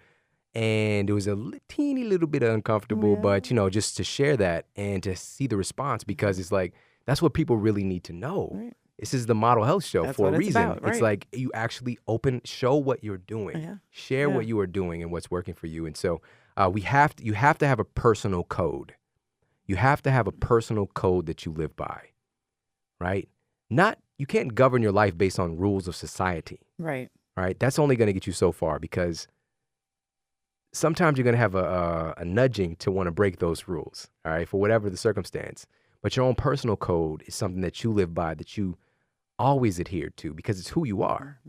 And it was a teeny little bit uncomfortable, but, just to share that and to see the response, because it's like, that's what people really need to know. Right. This is the Model Health Show for a reason. About, right? It's like you actually show what you're doing, share what you are doing and what's working for you. And so you have to have a personal code. You have to have a personal code that you live by, right? You can't govern your life based on rules of society. Right. right? That's only going to get you so far because sometimes you're going to have a nudging to want to break those rules, all right, for whatever the circumstance. But your own personal code is something that you live by, that you always adhere to because it's who you are,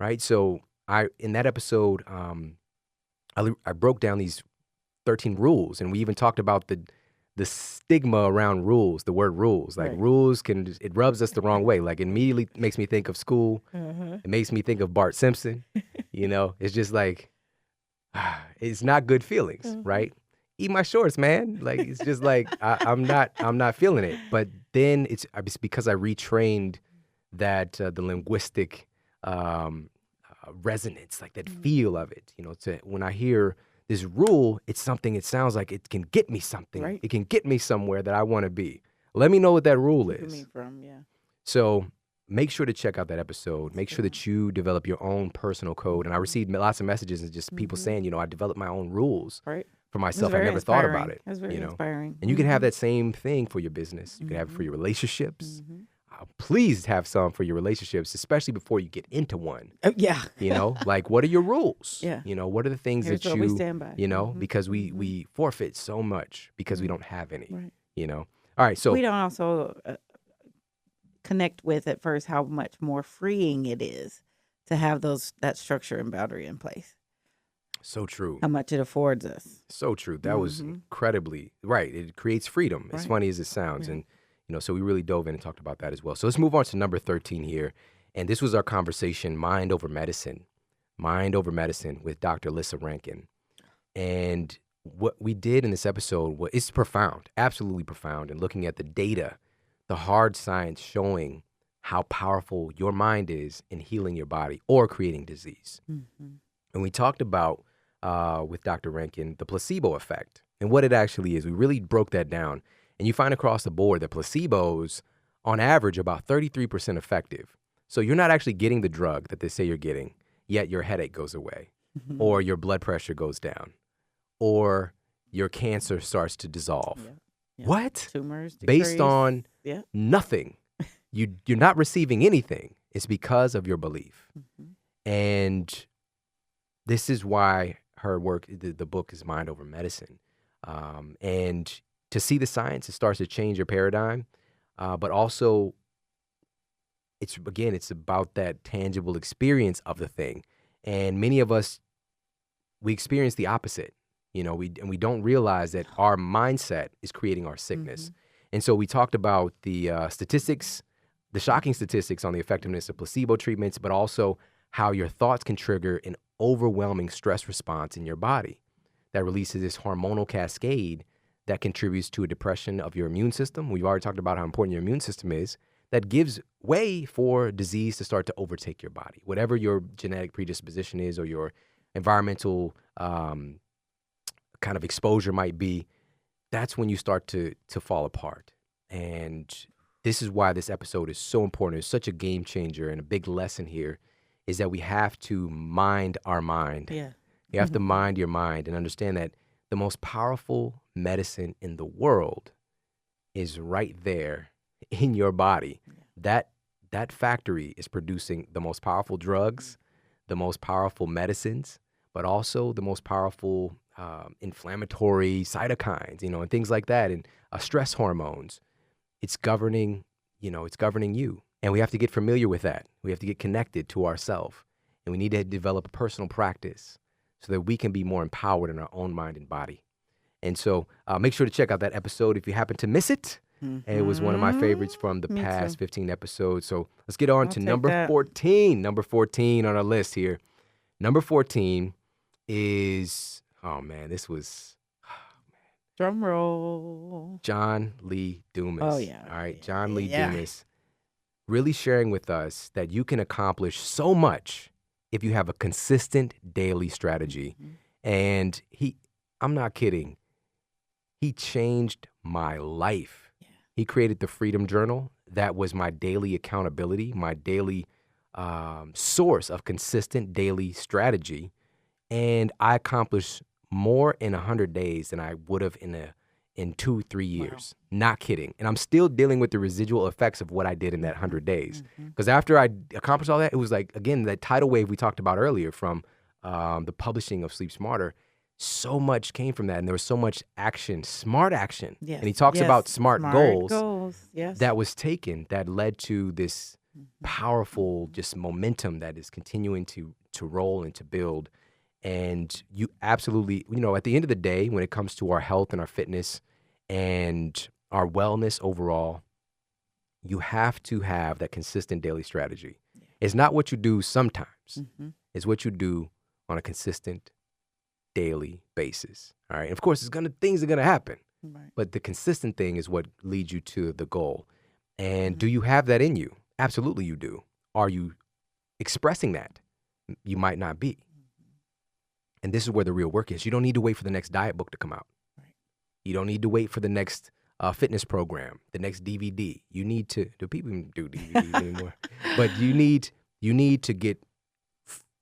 right? So in that episode, I broke down these 13 rules, and we even talked about the stigma around rules, the word rules. Like rules it rubs us the wrong way. Like it immediately makes me think of school. It makes me think of Bart Simpson. It's just like, it's not good feelings, right? Eat my shorts, man. Like, it's just like, I'm not feeling it. But then it's because I retrained that, the linguistic resonance, like that feel of it, when I hear this rule, it's something, it sounds like it can get me something. Right. It can get me somewhere that I want to be. Let me know what that rule is. So make sure to check out that episode. Make sure that you develop your own personal code. And I received lots of messages and just people saying, I developed my own rules for myself. I never thought about it. That's very inspiring. And you can have that same thing for your business. You can have it for your relationships. Please have some for your relationships, especially before you get into one. Like, what are your rules? What are the things that you, stand by. Because we forfeit so much because we don't have any, All right, so we don't also connect with at first how much more freeing it is to have that structure and boundary in place. So true. How much it affords us. So true. That was incredibly right. It creates freedom, as funny as it sounds. And, so we really dove in and talked about that as well. So let's move on to number 13 here. And this was our conversation, Mind Over Medicine with Dr. Lissa Rankin. And what we did in this episode, it's profound, absolutely profound. And looking at the data, the hard science showing how powerful your mind is in healing your body or creating disease. And we talked about, with Dr. Rankin, the placebo effect and what it actually is. We really broke that down. And you find across the board that placebos, on average, about 33% effective. So you're not actually getting the drug that they say you're getting, yet your headache goes away, or your blood pressure goes down, or your cancer starts to dissolve. What? Tumors Based decrease. on nothing. You're not receiving anything. It's because of your belief. And this is why her work, the book is Mind Over Medicine. And to see the science, it starts to change your paradigm. But also, it's about that tangible experience of the thing. And many of us, we experience the opposite. We don't realize that our mindset is creating our sickness. And so we talked about the statistics, the shocking statistics on the effectiveness of placebo treatments, but also how your thoughts can trigger an overwhelming stress response in your body that releases this hormonal cascade that contributes to a depression of your immune system. We've already talked about how important your immune system is. That gives way for disease to start to overtake your body. Whatever your genetic predisposition is or your environmental kind of exposure might be, that's when you start to fall apart. And this is why this episode is so important. It's such a game changer, and a big lesson here is that we have to mind our mind. You have to mind your mind and understand that the most powerful medicine in the world is right there in your body. That factory is producing the most powerful drugs, the most powerful medicines, but also the most powerful inflammatory cytokines, and things like that, and stress hormones. It's governing you. And we have to get familiar with that. We have to get connected to ourselves. And we need to develop a personal practice so that we can be more empowered in our own mind and body. And so make sure to check out that episode if you happen to miss it. It was one of my favorites from the past 15 episodes. So let's get on to number 14. Number 14 on our list here. Number 14 is, drum roll. John Lee Dumas. Oh, yeah. All right, John Lee Dumas really sharing with us that you can accomplish so much if you have a consistent daily strategy. And I'm not kidding, he changed my life. He created the Freedom Journal. That was my daily accountability, my daily source of consistent daily strategy. And I accomplished more in 100 days than I would have in in 2-3 years. Not kidding. And I'm still dealing with the residual effects of what I did in that 100 days. Because after I accomplished all that, it was like, again, that tidal wave we talked about earlier from the publishing of Sleep Smarter. So much came from that. And there was so much action, smart action. Yes. And he talks about smart goals yes. that was taken that led to this powerful just momentum that is continuing to roll and to build. And you absolutely, at the end of the day, when it comes to our health and our fitness and our wellness overall, you have to have that consistent daily strategy. Yeah. It's not what you do sometimes. It's what you do on a consistent daily basis. All right. And of course, things are going to happen. Right. But the consistent thing is what leads you to the goal. And do you have that in you? Absolutely you do. Are you expressing that? You might not be. And this is where the real work is. You don't need to wait for the next diet book to come out. Right. You don't need to wait for the next fitness program, the next DVD. You need to, do people even do DVDs anymore? But you need to get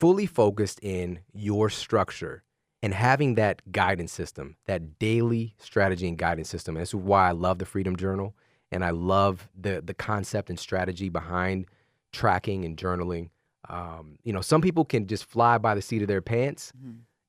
fully focused in your structure and having that guidance system, that daily strategy and guidance system. And this is why I love the Freedom Journal. And I love the concept and strategy behind tracking and journaling. Some people can just fly by the seat of their pants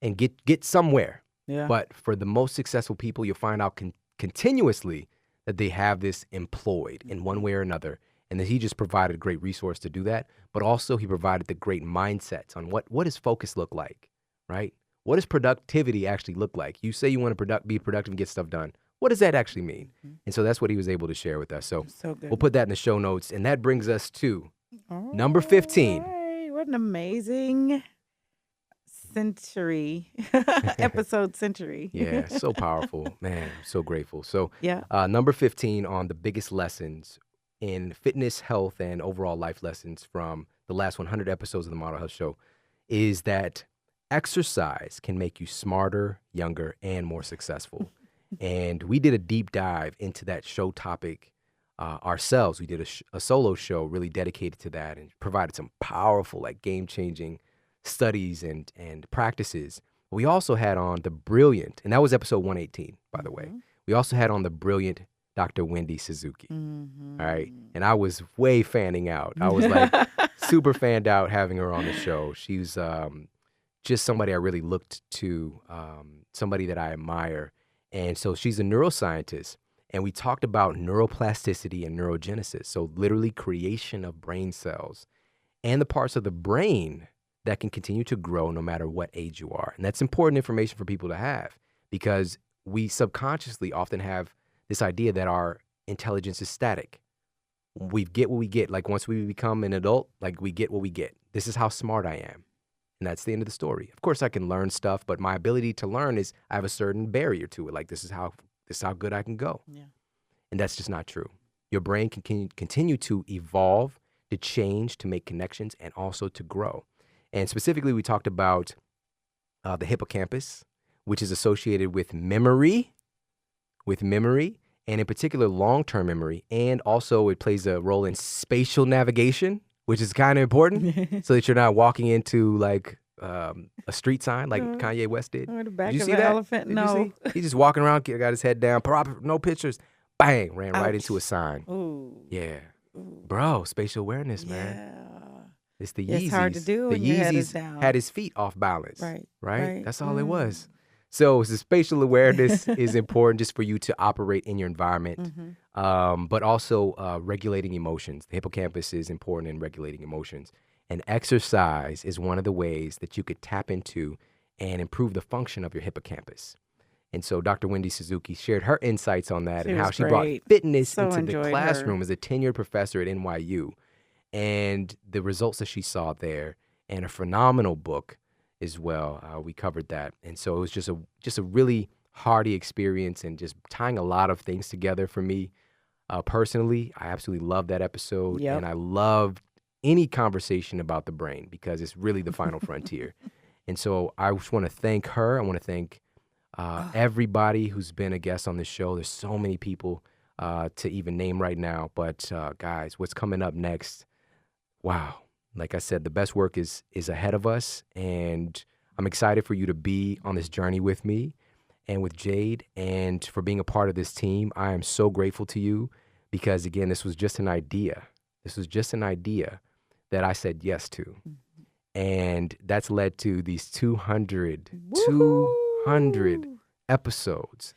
and get somewhere. Yeah. But for the most successful people, you'll find out continuously that they have this employed in one way or another. And that he just provided a great resource to do that. But also he provided the great mindsets on what does focus look like, right? What does productivity actually look like? You say you want to be productive and get stuff done. What does that actually mean? And so that's what he was able to share with us. So we'll put that in the show notes. And that brings us to number 15. Right. What an amazing episode century. Yeah, so powerful. Man, I'm so grateful. So number 15 on the biggest lessons in fitness, health, and overall life lessons from the last 100 episodes of the Model Health Show is that exercise can make you smarter, younger, and more successful. And we did a deep dive into that show topic ourselves. We did a solo show really dedicated to that and provided some powerful, game-changing studies and practices. We also had on the brilliant, and that was episode 118, by the way. We also had on the brilliant Dr. Wendy Suzuki. All right. And I was way fanning out. I was super fanned out having her on the show. She's just somebody I really looked to, somebody that I admire. And so she's a neuroscientist, and we talked about neuroplasticity and neurogenesis. So literally creation of brain cells and the parts of the brain that can continue to grow no matter what age you are. And that's important information for people to have because we subconsciously often have this idea that our intelligence is static. We get what we get. Once we become an adult, we get what we get. This is how smart I am. And that's the end of the story. Of course, I can learn stuff, but my ability to learn is I have a certain barrier to it. This is how good I can go. Yeah. And that's just not true. Your brain can continue to evolve, to change, to make connections, and also to grow. And specifically, we talked about the hippocampus, which is associated with memory, and in particular, long-term memory. And also, it plays a role in spatial navigation, which is kind of important, so that you're not walking into a street sign like Kanye West did. Or the back did you of see an that? elephant? No. He's just walking around, got his head down, no pictures, bang, ran right into a sign. Ooh. Yeah. Ooh. Bro, spatial awareness, man. Yeah. It's the Yeezys. It's hard to do when your head is down. Had his feet off balance. Right. That's all it was. So the spatial awareness is important just for you to operate in your environment, but also regulating emotions. The hippocampus is important in regulating emotions. And exercise is one of the ways that you could tap into and improve the function of your hippocampus. And so Dr. Wendy Suzuki shared her insights on that and how she brought fitness into the classroom as a tenured professor at NYU. And the results that she saw there, and a phenomenal book as well. We covered that. And so it was just a really hearty experience and just tying a lot of things together for me personally. I absolutely loved that episode. Yep. And I loved any conversation about the brain because it's really the final frontier. And so I just want to thank her. I want to thank everybody who's been a guest on this show. There's so many people to even name right now. But guys, what's coming up next? Wow. Like I said, the best work is ahead of us, and I'm excited for you to be on this journey with me. and with Jade, and for being a part of this team. I am so grateful to you because, again, this was just an idea. This was just an idea that I said yes to. And that's led to these 200 episodes.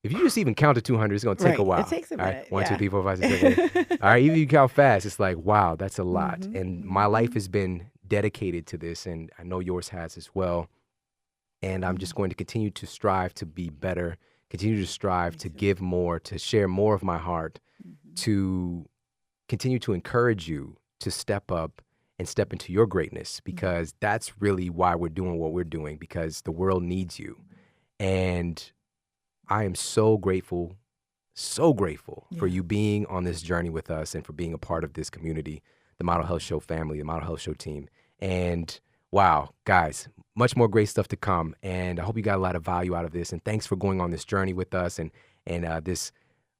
If you just even count to 200, it's going to take a while. It takes a minute. All right? 1, 2, 3, 4, 5, 6, 7, 8. All right, even if you count fast, it's like, wow, that's a lot. And my life has been dedicated to this, and I know yours has as well. And I'm just going to continue to strive to be better, continue to strive to give more, to share more of my heart, to continue to encourage you to step up and step into your greatness, because that's really why we're doing what we're doing, because the world needs you. And I am so grateful for you being on this journey with us and for being a part of this community, the Model Health Show family, the Model Health Show team. And wow, guys, much more great stuff to come. And I hope you got a lot of value out of this. And thanks for going on this journey with us and this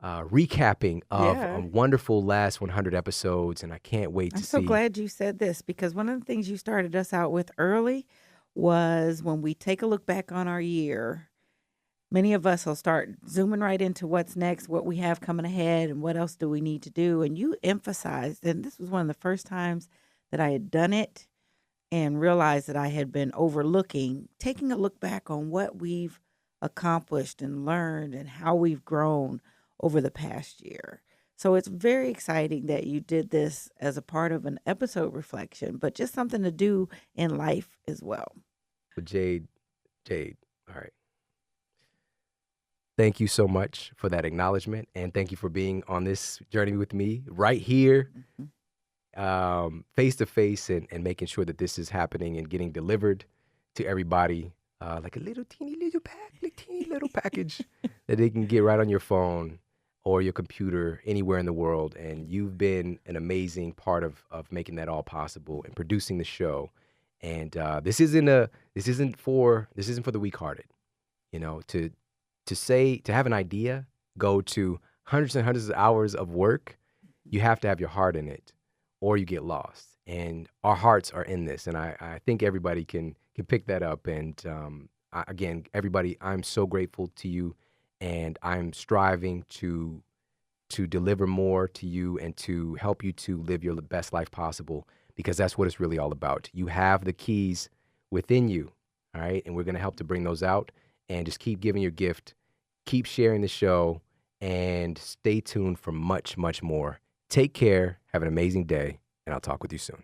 recapping of a wonderful last 100 episodes. And I can't wait to see. I'm so glad you said this, because one of the things you started us out with early was when we take a look back on our year, many of us will start zooming right into what's next, what we have coming ahead, and what else do we need to do. And you emphasized, and this was one of the first times that I had done it and realized that I had been overlooking, taking a look back on what we've accomplished and learned and how we've grown over the past year. So it's very exciting that you did this as a part of an episode reflection, but just something to do in life as well. But Jade, all right. Thank you so much for that acknowledgement, and thank you for being on this journey with me right here, face to face, and making sure that this is happening and getting delivered to everybody like a teeny little package that they can get right on your phone or your computer anywhere in the world. And you've been an amazing part of making that all possible and producing the show. And this isn't for the weak-hearted, you know, to have an idea, go to hundreds and hundreds of hours of work. You have to have your heart in it, or you get lost. And our hearts are in this, and I think everybody can pick that up. And again, everybody, I'm so grateful to you, and I'm striving to deliver more to you and to help you to live your best life possible, because that's what it's really all about. You have the keys within you, all right? And we're going to help to bring those out. And just keep giving your gift, keep sharing the show, and stay tuned for much, much more. Take care, have an amazing day, and I'll talk with you soon.